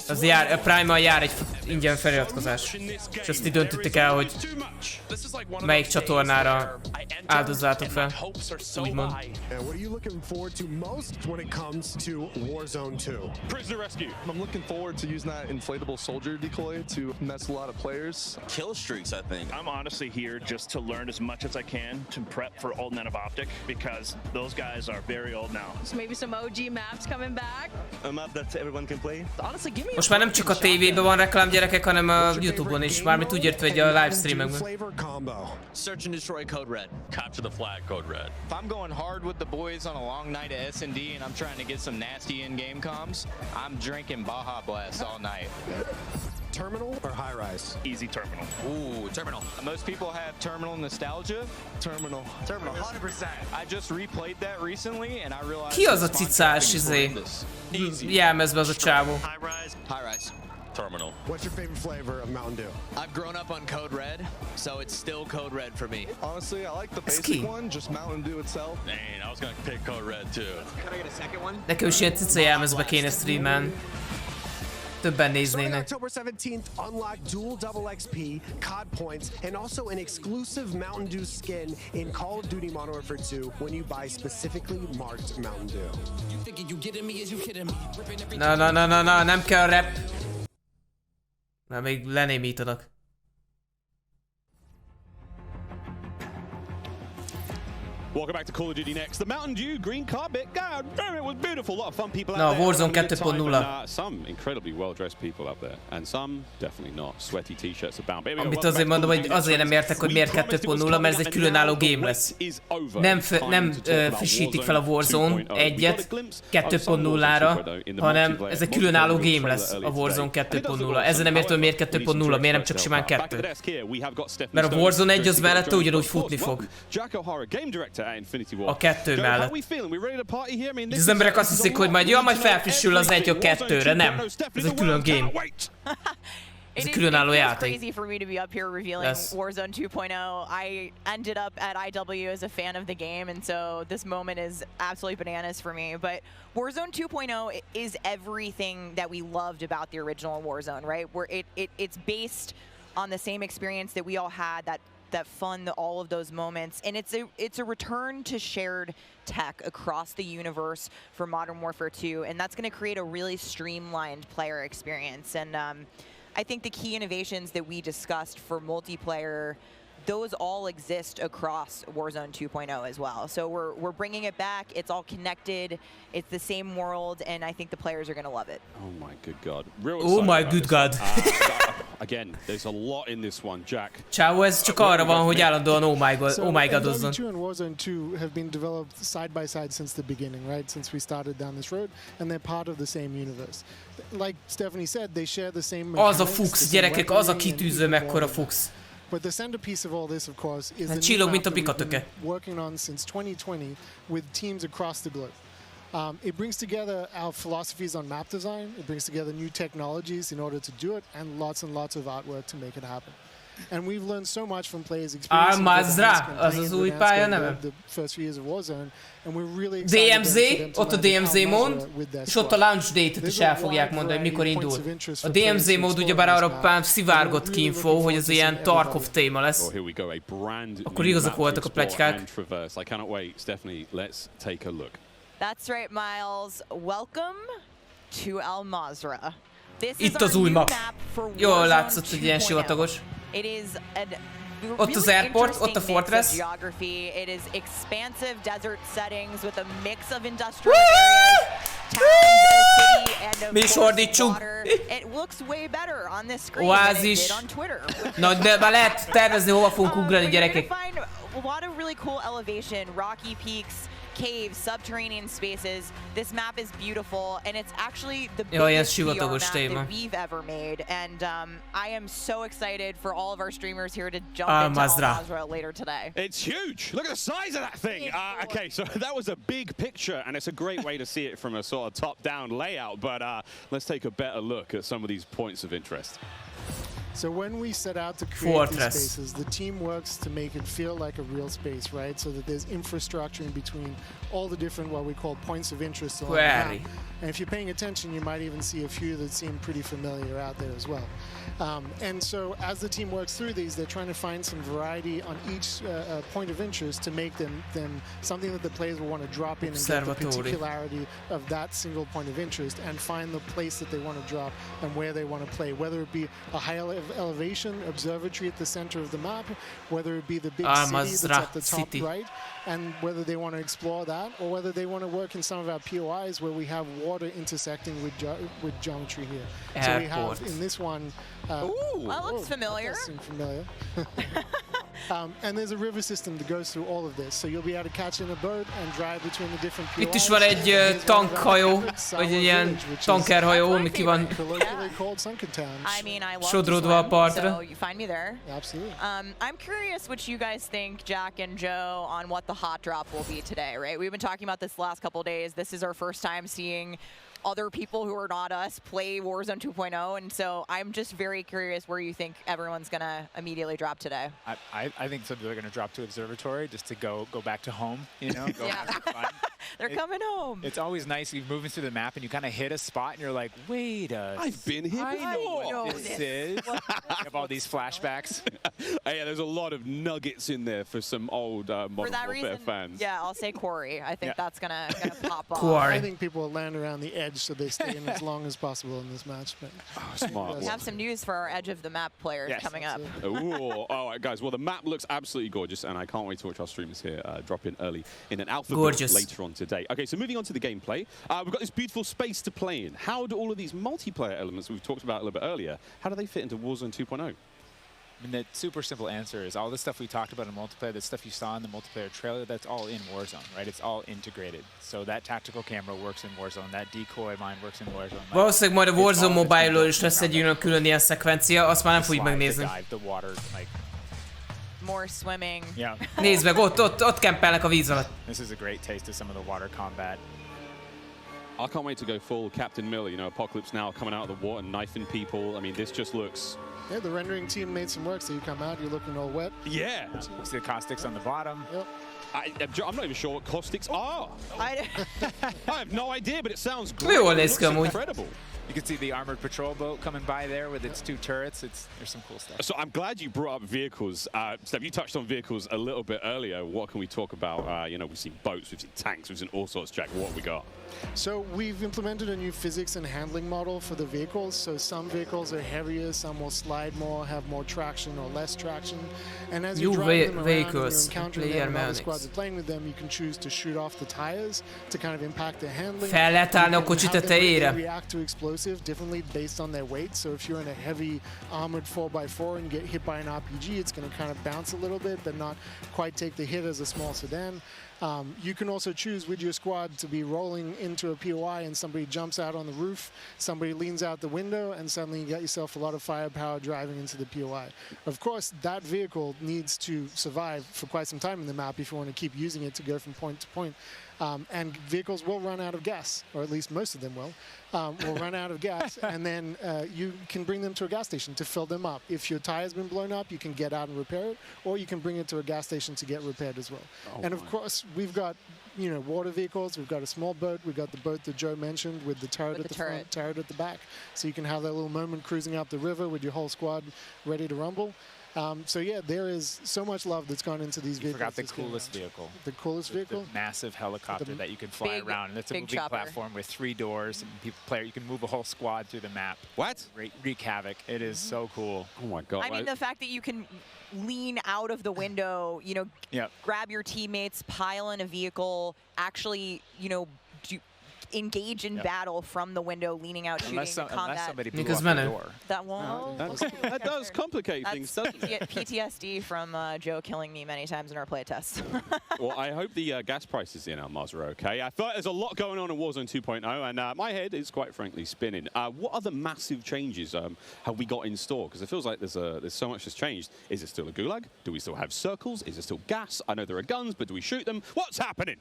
[SPEAKER 1] Az a Prime-mal jár egy ingyen feliratkozás. És azt így döntötték el, hogy melyik csatornára áldozzátok fel, úgymond.
[SPEAKER 10] I'm looking forward to using that inflatable soldier decoy to mess a lot of players.
[SPEAKER 11] Kill streak.
[SPEAKER 10] streaks, I think. I'm honestly here just to learn as much as I can to prep for Old Men of Optic, because those guys are very old now.
[SPEAKER 11] So maybe some OG maps coming back.
[SPEAKER 10] A map that everyone can play. Honestly, give me
[SPEAKER 1] Most már nem csak a tévében van reklám, gyerekek, hanem a YouTube-on is. Mármint úgy értve, hogy a livestreamekben.
[SPEAKER 12] Search and destroy Code Red.
[SPEAKER 10] Capture the flag, Code Red.
[SPEAKER 12] If I'm going hard with the boys on a long night at S&D and I'm trying to get some nasty in-game comms, I'm drinking Baja Blast all night.
[SPEAKER 13] Terminal or high rise?
[SPEAKER 10] Easy terminal.
[SPEAKER 12] Ooh, terminal. Most people have terminal nostalgia.
[SPEAKER 10] Terminal.
[SPEAKER 12] Terminal, 100%. I just replayed that recently and I realized...
[SPEAKER 1] Ki az a cicás, jelmezbe az a csávó?
[SPEAKER 10] High rise.
[SPEAKER 12] High rise.
[SPEAKER 10] Terminal.
[SPEAKER 13] What's your favorite flavor of Mountain Dew?
[SPEAKER 12] I've grown up on Code Red, so it's still Code Red for me.
[SPEAKER 10] Honestly, I like the basic one, just Mountain Dew itself. Dang, I was gonna pick Code Red too.
[SPEAKER 12] Can I get a second one?
[SPEAKER 1] Nekem is ilyen cica jelmezbe kéne streamen. Többen néznének.
[SPEAKER 13] October 17th, unlock dual double XP, COD points, and also an exclusive Mountain Dew skin in Call of Duty Modern Warfare 2 when you buy specifically marked Mountain Dew.
[SPEAKER 1] Na, nem kell rap. Már még lenémítanak.
[SPEAKER 5] Welcome back to Call of Duty next. The Mountain Dew green carpet. God damn, it was beautiful. A lot of fun people out there.
[SPEAKER 1] Warzone 2.0.
[SPEAKER 5] Some incredibly well-dressed people out there, and some definitely not. Sweaty t-shirts abound.
[SPEAKER 1] Amit azért mondom, hogy azért nem értek, hogy miért 2.0, mert ez egy különálló game lesz. Nem frissítik fel a Warzone 1-et 2.0-ra, hanem ez egy különálló game lesz a Warzone 2.0. Ezzel nem értem, hogy miért 2.0, miért nem csak simán 2. Mert a Warzone 1 az mellette ugyanúgy futni fog. A 2 mellett. Az emberek azt hiszik, hogy majd majd felfrissül az 1 a 2-re, nem. Ez egy külön game. Ez egy különálló játék.
[SPEAKER 6] It's crazy for me to be up here revealing Warzone 2.0. I ended up at IW as a fan of the game, and so this moment is absolutely bananas for me. But Warzone 2.0 is everything that we loved about the original Warzone, right? Where it's based on the same experience that we all had, that fun, all of those moments, and it's a return to shared tech across the universe for Modern Warfare 2, and that's going to create a really streamlined player experience. And I think the key innovations that we discussed for multiplayer, those all exist across Warzone 2.0 as well. So we're bringing it back. It's all connected. It's the same world, and I think the players are going to love it.
[SPEAKER 5] Oh my good God!
[SPEAKER 1] Oh my good God!
[SPEAKER 5] Again, there's a lot in this one, Jack.
[SPEAKER 1] Ciao, ez csak arra van, hogy állandóan oh my God-ozzon.
[SPEAKER 14] MW2 and Warzone 2 have been developed side by side since the beginning, right? Since we started down this road, and they're part of the same universe. Like Stephanie said, they share the same mechanics.
[SPEAKER 1] Az a Fuchs, gyerekek, az a kitűző mekkora Fuchs.
[SPEAKER 14] But the centerpiece of all this, of course, is the
[SPEAKER 1] csillog, mint a
[SPEAKER 14] we've been
[SPEAKER 1] pikatöke.
[SPEAKER 14] working on since 2020 with teams across the globe. It brings together our philosophies on map design, it brings together new technologies in order to do it, and lots of artwork to make it happen. And we've learned so much from players' experience.
[SPEAKER 1] Mazra, az az új pálya neve.
[SPEAKER 14] The first few years of Warzone, and we're really excited
[SPEAKER 1] DMZ, ott a DMZ mód, és ott a launch date-et is el fogják mondani, hogy mikor indul. A DMZ mód ugyebár arra pár szivárgott ki info, hogy az ilyen Tarkov téma lesz. Akkor igazak voltak a pletykák.
[SPEAKER 6] That's right, Miles. Welcome to Al Mazrah.
[SPEAKER 1] Itt az új map. Jól látszott, hogy ilyen sivatagos.
[SPEAKER 6] It is
[SPEAKER 1] ott az airport, ott a fortress.
[SPEAKER 6] It is expansive desert settings with a mix of industrial areas, towns, a city, and
[SPEAKER 1] Mi sordítsunk.
[SPEAKER 6] It looks way better on this screen than it did on Twitter.
[SPEAKER 1] Na, de már lehet tervezni, hova fogunk ugrani, gyerekek.
[SPEAKER 6] Find a lot of really cool elevation, rocky peaks, caves, subterranean spaces. This map is beautiful, and it's actually the biggest VR map that we've ever made. And I am so excited for all of our streamers here to jump into Al Mazrah later today.
[SPEAKER 5] It's huge! Look at the size of that thing! Okay, so that was a big picture, and it's a great way to see it from a sort of top-down layout, but let's take a better look at some of these points of interest.
[SPEAKER 14] So when we set out to create these spaces, the team works to make it feel like a real space, right? So that there's infrastructure in between all the different what we call points of interest along the map. And if you're paying attention, you might even see a few that seem pretty familiar out there as well. And so as the team works through these, they're trying to find some variety on each point of interest to make them something that the players will want to drop in and get the particularity of that single point of interest and find the place that they want to drop and where they want to play, whether it be a high elevation observatory at the center of the map, whether it be the big city that's at the top right, and whether they want to explore that, or whether they want to work in some of our POIs where we have water intersecting with geometry here. So we have in this one.
[SPEAKER 6] Ooh, that looks familiar.
[SPEAKER 14] That does seem familiar. And there's a river system that goes through all of this, so you'll be able to catch in a boat and drive between the different POIs.
[SPEAKER 1] Itt is van egy tankhajó, vagy egy ilyen tankerhajó, ami ki van sodródva a partra.
[SPEAKER 6] So you find me there.
[SPEAKER 14] Absolutely.
[SPEAKER 6] I'm curious what you guys think, Jack and Joe, on what the hot drop will be today, right? We've been talking about this the last couple of days. This is our first time seeing other people who are not us play Warzone 2.0, and so I'm just very curious where you think everyone's gonna immediately drop today.
[SPEAKER 8] I think some people are gonna drop to Observatory just to go back to home, you know, go have some fun.
[SPEAKER 6] They're coming home.
[SPEAKER 8] It's always nice you're moving through the map and you kind of hit a spot and you're like, wait
[SPEAKER 5] I've been here before.
[SPEAKER 8] I know what this is. You have all these flashbacks.
[SPEAKER 5] Yeah, there's a lot of nuggets in there for some old Modern Warfare fans.
[SPEAKER 6] Yeah, I'll say Quarry. I think that's gonna pop off.
[SPEAKER 14] I think people will land around the edge so they stay in as long as possible in this match. But
[SPEAKER 5] smart.
[SPEAKER 6] We have some news for our edge of the map players coming up.
[SPEAKER 5] Ooh, all right, guys. Well, the map looks absolutely gorgeous, and I can't wait to watch our streamers here drop in early in an alpha build later on today. Okay, so moving on to the gameplay, we've got this beautiful space to play in. How do all of these multiplayer elements we've talked about a little bit earlier, how do they fit into Warzone 2.0?
[SPEAKER 8] I mean, the super simple answer is all the stuff we talked about in multiplayer, the stuff you saw in the multiplayer trailer, that's all in Warzone, right? It's all integrated. So that tactical camera works in Warzone, that decoy mine works in Warzone.
[SPEAKER 1] Valószínűleg majd a Warzone Mobile-ról is lesz egy külön ilyen szekvencia, azt már nem fogjuk megnézni.
[SPEAKER 6] More swimming.
[SPEAKER 8] Yeah.
[SPEAKER 1] Nézd meg, ott kempelnek a víz alatt.
[SPEAKER 8] This is a great taste of some of the water combat.
[SPEAKER 5] I can't wait to go full Captain Miller, you know, Apocalypse Now coming out of the water, knifing people. I mean, this just looks...
[SPEAKER 14] Yeah, the rendering team made some work, so you come out, you're looking all wet.
[SPEAKER 5] Yeah.
[SPEAKER 8] You see the caustics on the bottom.
[SPEAKER 14] Yep.
[SPEAKER 5] I'm not even sure what caustics are. I have no idea, but it sounds great.
[SPEAKER 1] It looks
[SPEAKER 5] incredible.
[SPEAKER 8] You can see the armored patrol boat coming by there with its 2 turrets. There's some cool stuff.
[SPEAKER 5] So I'm glad you brought up vehicles. Steph, you touched on vehicles a little bit earlier. What can we talk about? You know, we've seen boats, we've seen tanks, we've seen all sorts. Jack, what have we got?
[SPEAKER 14] So we've implemented a new physics and handling model for the vehicles. So some vehicles are heavier, some will slide more, have more traction or less traction. And as you drive them around and you're encountering them and other squads are playing with them, you can choose to shoot off the tires to kind of impact their handling.
[SPEAKER 1] Fel lehet állni a kocsi tetejére.
[SPEAKER 14] React to explosive differently based on their weight. So if you're in a heavy armored 4x4 and get hit by an RPG, it's going to kind of bounce a little bit, but not quite take the hit as a small sedan. You can also choose with your squad to be rolling into a POI and somebody jumps out on the roof, somebody leans out the window, and suddenly you get yourself a lot of firepower driving into the POI. Of course, that vehicle needs to survive for quite some time in the map if you want to keep using it to go from point to point. And vehicles will run out of gas, or at least most of them will run out of gas, and then you can bring them to a gas station to fill them up. If your tire's been blown up, you can get out and repair it, or you can bring it to a gas station to get repaired as well. And of course, we've got water vehicles, we've got a small boat, we've got the boat that Joe mentioned with the turret at the front, turret at the back, so you can have that little moment cruising up the river with your whole squad ready to rumble. So yeah, there is so much love that's gone into these vehicles.
[SPEAKER 8] You forgot the coolest vehicle.
[SPEAKER 14] The coolest vehicle?
[SPEAKER 8] The massive helicopter that you can fly around. And it's a moving platform with 3 doors. And you can move a whole squad through the map.
[SPEAKER 5] What?
[SPEAKER 8] Wreak havoc. It is so cool.
[SPEAKER 5] Oh my God.
[SPEAKER 6] I mean, the fact that you can lean out of the window, grab your teammates, pile in a vehicle, actually, engage in battle from the window, leaning out, shooting, combat.
[SPEAKER 8] Unless somebody blew up the door.
[SPEAKER 6] That won't.
[SPEAKER 5] That does complicate things, doesn't it?
[SPEAKER 6] PTSD from Joe killing me many times in our playtests.
[SPEAKER 5] Well, I hope the gas prices in Almaz are okay. I thought there's a lot going on in Warzone 2.0, and my head is quite frankly spinning. What other massive changes have we got in store? Because it feels like there's so much that's changed. Is it still a gulag? Do we still have circles? Is it still gas? I know there are guns, but do we shoot them? What's happening?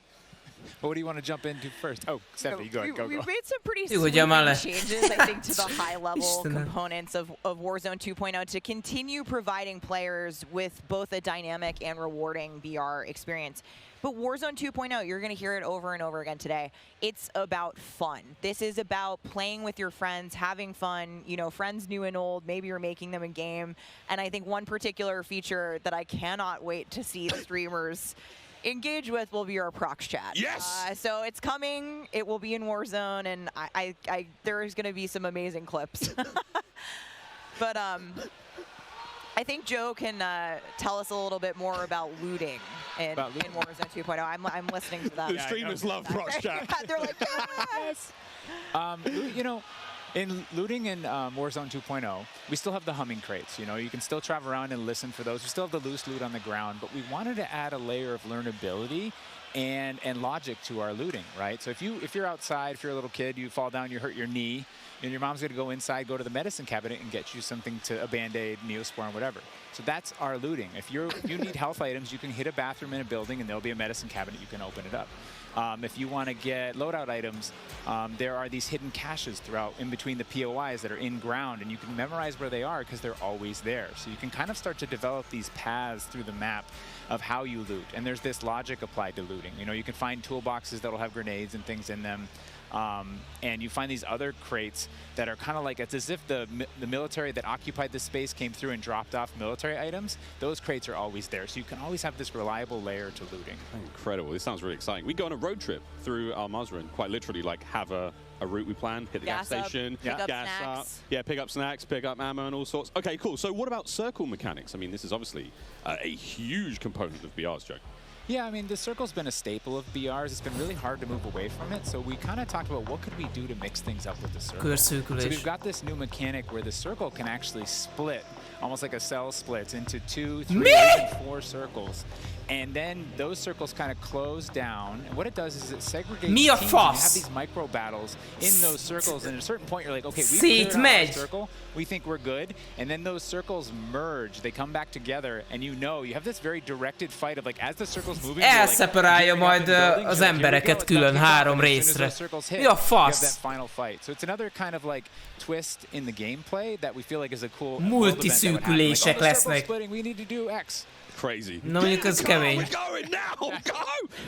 [SPEAKER 8] What do you want to jump into first? Oh, Stephanie, go.
[SPEAKER 6] We've made some pretty changes, I think, to the high-level components of Warzone 2.0 to continue providing players with both a dynamic and rewarding VR experience. But Warzone 2.0, you're going to hear it over and over again today. It's about fun. This is about playing with your friends, having fun, you know, friends new and old. Maybe you're making them a game. And I think one particular feature that I cannot wait to see the streamers engage with will be our prox chat.
[SPEAKER 5] Yes!
[SPEAKER 6] So it's coming. It will be in Warzone, and there's going to be some amazing clips. But I think Joe can tell us a little bit more about looting in Warzone 2.0. I'm listening to that.
[SPEAKER 5] The streamers love prox chat.
[SPEAKER 6] They're like, yes!
[SPEAKER 8] You know, in looting in Warzone 2.0, we still have the humming crates. You know, you can still travel around and listen for those. We still have the loose loot on the ground, but we wanted to add a layer of learnability and logic to our looting, right? So if you're outside, if you're a little kid, you fall down, you hurt your knee, and your mom's going to go inside, go to the medicine cabinet and get you something to a Band-Aid, Neosporin, whatever. So that's our looting. If you need health items, you can hit a bathroom in a building and there'll be a medicine cabinet. You can open it up. If you want to get loadout items, there are these hidden caches throughout in between the POIs that are in ground, and you can memorize where they are because they're always there. So you can kind of start to develop these paths through the map of how you loot. And there's this logic applied to looting. You know, you can find toolboxes that'll have grenades and things in them. And you find these other crates that are kind of like, it's as if the military that occupied this space came through and dropped off military items. Those crates are always there. So you can always have this reliable layer to looting.
[SPEAKER 5] Incredible. This sounds really exciting. We go on a road trip through Al Mazrah and quite literally like have a route we plan, hit the gas station,
[SPEAKER 6] pick up
[SPEAKER 5] gas
[SPEAKER 6] snacks.
[SPEAKER 5] up, pick up snacks, pick up ammo and all sorts. Okay, cool. So what about circle mechanics? I mean, this is obviously a huge component of BR's, Joe.
[SPEAKER 8] Yeah, I mean, the circle's been a staple of BRs. It's been really hard to move away from it. So we kind of talked about what could we do to mix things up with the circle. So we've got this new mechanic where the circle can actually split, almost like a cell splits, into 2, 3, even 4 circles. And then those circles kind of close down. And what it does is it segregates teams. You have these micro battles in those circles. And at a certain point, you're like, okay, we cleared out our circle. We think we're good. And then those circles merge. They come back together. And you have this very directed fight of like, as the circle's moving,
[SPEAKER 1] elszeparálja majd az embereket külön 3 részre. Mi a fasz?
[SPEAKER 8] So it's another kind of like twist in the gameplay that we feel like is a cool
[SPEAKER 1] multiszűkülések lesznek.
[SPEAKER 8] We need to do X.
[SPEAKER 5] Crazy.
[SPEAKER 1] No, mondjuk ez kemény.
[SPEAKER 5] We're going now. Go!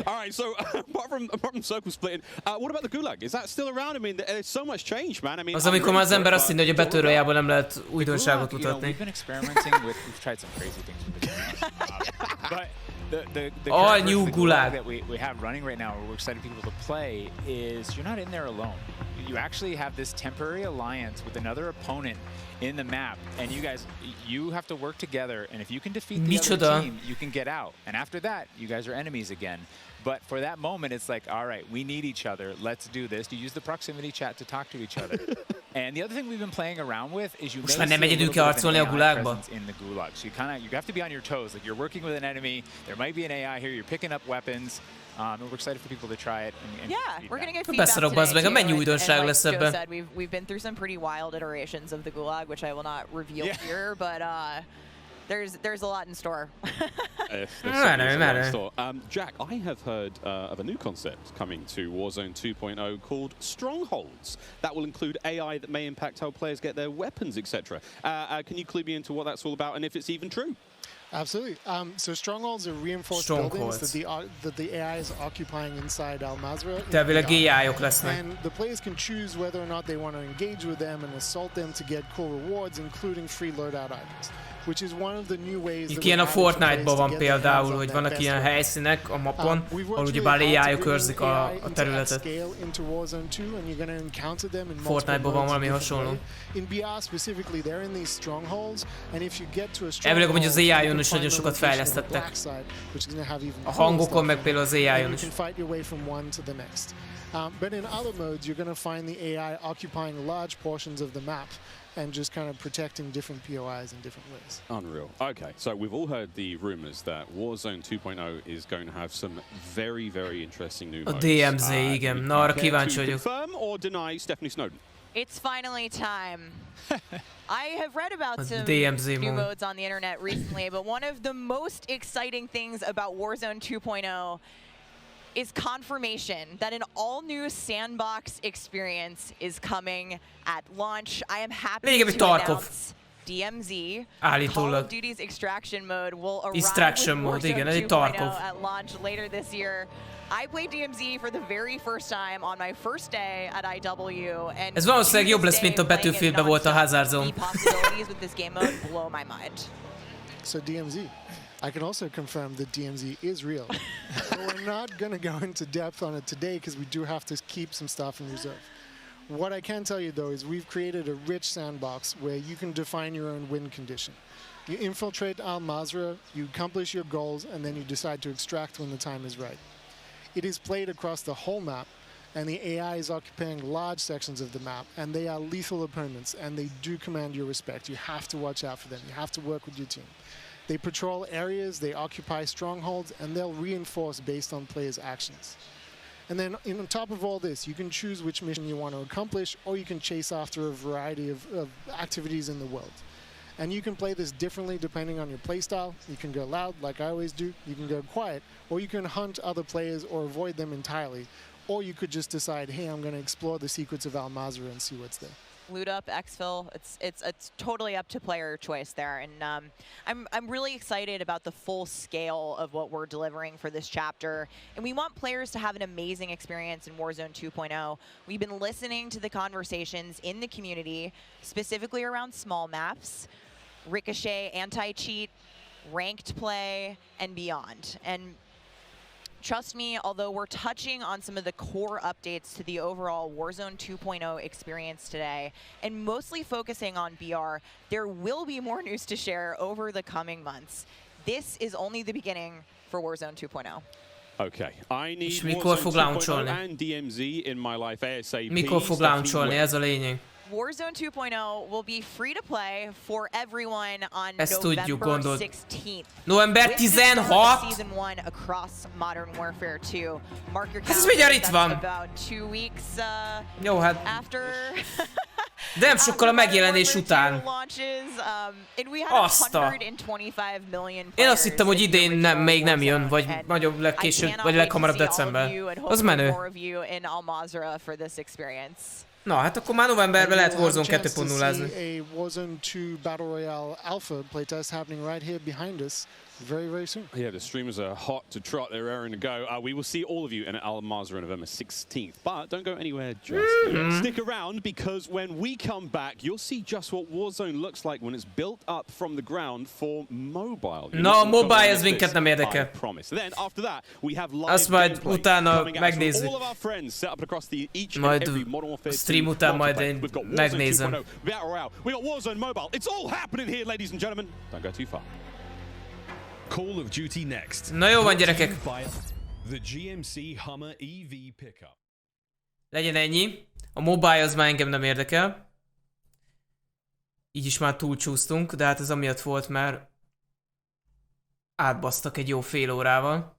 [SPEAKER 5] All right. So apart from circle splitting, what about the gulag? Is that still around? I mean, there's so much change, man. I mean,
[SPEAKER 1] az amikor már az ember azt hinné, hogy a betörőjából nem lehet újdonságot mutatni.
[SPEAKER 8] We've been experimenting with. We've tried some crazy things with the but the
[SPEAKER 1] all new gulag
[SPEAKER 8] that we have running right now, where we're excited people to play, is you're not in there alone. You actually have this temporary alliance with another opponent in the map, and you have to work together, and if you can defeat the other team, you can get out. And after that, you guys are enemies again. But for that moment, it's like, all right, we need each other. Let's do this. You use the proximity chat to talk to each other. And the other thing we've been playing around with is you may see a little bit of an AI presence in the gulag. So you have to be on your toes. Like, you're working with an enemy. There might be an AI here. You're picking up weapons. And we're excited for people to try it. And
[SPEAKER 6] we're going to get feedback today, too.
[SPEAKER 1] Mennyi újdonság lesz ebben.
[SPEAKER 6] Joe said, we've been through some pretty wild iterations of the gulag, which I will not reveal here, but there's a lot in store.
[SPEAKER 5] Jack, I have heard of a new concept coming to Warzone 2.0 called strongholds. That will include AI that may impact how players get their weapons, etc. Can you clue me into what that's all about and if it's even true?
[SPEAKER 14] Absolutely. So strongholds are reinforced buildings that the AI is occupying inside Al Mazrah. And the players can choose whether or not they want to engage with them and assault them to get cool rewards, including free loadout items. Which is one of the new ways
[SPEAKER 1] Itt ilyen a Fortnite-ban van például, hogy vannak ilyen helyszínek a mapon, ahol ugyebár AI-ok őrzik a területet. Fortnite-ban van valami hasonló. Elvileg, hogy az AI-on is nagyon sokat fejlesztettek. A hangokon, meg például az AI-on is.
[SPEAKER 14] But in other modes, you're going to find the AI occupying large portions of the map and just kind of protecting different POIs in different ways.
[SPEAKER 5] Unreal. Okay, so we've all heard the rumors that Warzone 2.0 is going to have some very, very interesting new modes.
[SPEAKER 1] A DMZ, igen. Na, arra kíváncsi vagyok.
[SPEAKER 5] Confirm or deny Stephanie Snowden?
[SPEAKER 6] It's finally time. I have read about some
[SPEAKER 1] DMZ
[SPEAKER 6] new modes on the internet recently, but one of the most exciting things about Warzone 2.0 is confirmation that an all-new sandbox experience is coming at launch. I am happy to announce DMZ,
[SPEAKER 1] állítólag.
[SPEAKER 6] Call of Duty's extraction mode will arrive
[SPEAKER 1] Extraction
[SPEAKER 6] with
[SPEAKER 1] mode, igen,
[SPEAKER 6] Warzone
[SPEAKER 1] egy Tarkov.
[SPEAKER 6] 2.0 at launch later this year. I played DMZ for the very first time on my first day at IW, and
[SPEAKER 1] ez valószínűleg jobb lesz, mint a Battlefieldben volt a Hazard Zone.
[SPEAKER 6] The possibilities with this game mode blow my mind.
[SPEAKER 14] So DMZ, I can also confirm that DMZ is real. But we're not going to go into depth on it today because we do have to keep some stuff in reserve. What I can tell you though is we've created a rich sandbox where you can define your own win condition. You infiltrate Al Mazrah, you accomplish your goals, and then you decide to extract when the time is right. It is played across the whole map, and the AI is occupying large sections of the map, and they are lethal opponents, and they do command your respect. You have to watch out for them. You have to work with your team. They patrol areas, they occupy strongholds, and they'll reinforce based on players' actions. And then on top of all this, you can choose which mission you want to accomplish, or you can chase after a variety of activities in the world. And you can play this differently depending on your playstyle. You can go loud, like I always do. You can go quiet, or you can hunt other players or avoid them entirely. Or you could just decide, hey, I'm going to explore the secrets of Al Mazrah and see what's there.
[SPEAKER 6] Loot up, exfil, it's totally up to player choice there, and I'm really excited about the full scale of what we're delivering for this chapter, and we want players to have an amazing experience in Warzone 2.0. We've been listening to the conversations in the community, specifically around small maps, Ricochet, anti-cheat, ranked play, and beyond. And trust me, although we're touching on some of the core updates to the overall Warzone 2.0 experience today, and mostly focusing on BR, there will be more news to share over the coming months. This is only the beginning for Warzone 2.0.
[SPEAKER 5] Okay, I need
[SPEAKER 1] mikor fog launch-olni?
[SPEAKER 5] and DMZ in my life ASAP.
[SPEAKER 1] Mikor fog launch-olni? Ez a lényeg.
[SPEAKER 6] Warzone 2.0 will be free to play for everyone on
[SPEAKER 1] Ezt tudjuk,
[SPEAKER 6] November
[SPEAKER 1] gondold.
[SPEAKER 6] 16th.
[SPEAKER 1] November 16?
[SPEAKER 6] Season 1 across Modern Warfare 2. Mark your
[SPEAKER 1] Ez mindjárt itt van.
[SPEAKER 6] about 2 weeks
[SPEAKER 1] Jó, hát
[SPEAKER 6] after
[SPEAKER 1] de nem sokkal a megjelenés után. Azt a... Én azt hittem, hogy idén nem, még nem jön, vagy nagyobb legkésőbb, vagy leghamarabb december. Az menő. Na, hát akkor már novemberben lehet Warzone 2.0-ázni.
[SPEAKER 14] A Warzone 2 Battle Royale Alpha playtest happening right here behind us very, very soon.
[SPEAKER 5] Yeah, the streamers are hot to trot. They're raring to go. We will see all of you in Al Mazrah on November 16th. But don't go anywhere just yet. Stick around, because when we come back, you'll see just what Warzone looks like when it's built up from the ground for mobile.
[SPEAKER 1] No, mobile ez minket nem érdekel.
[SPEAKER 5] Then after that, we have live
[SPEAKER 1] azt majd utána megnézzük.
[SPEAKER 5] all of our friends set up across each and
[SPEAKER 1] Majd
[SPEAKER 5] every Modern Warfare
[SPEAKER 1] stream után majd én megnézem.
[SPEAKER 5] We got Warzone Mobile. It's all happening here, ladies and gentlemen. Don't go too far.
[SPEAKER 9] Call of Duty next.
[SPEAKER 1] Na jó van, gyerekek.
[SPEAKER 9] The GMC Hummer EV pickup.
[SPEAKER 1] Legyen ennyi. A mobile az már engem nem érdekel. Így is már túlcsúsztunk, de hát ez amiatt volt, mert átbasztak egy jó fél órával.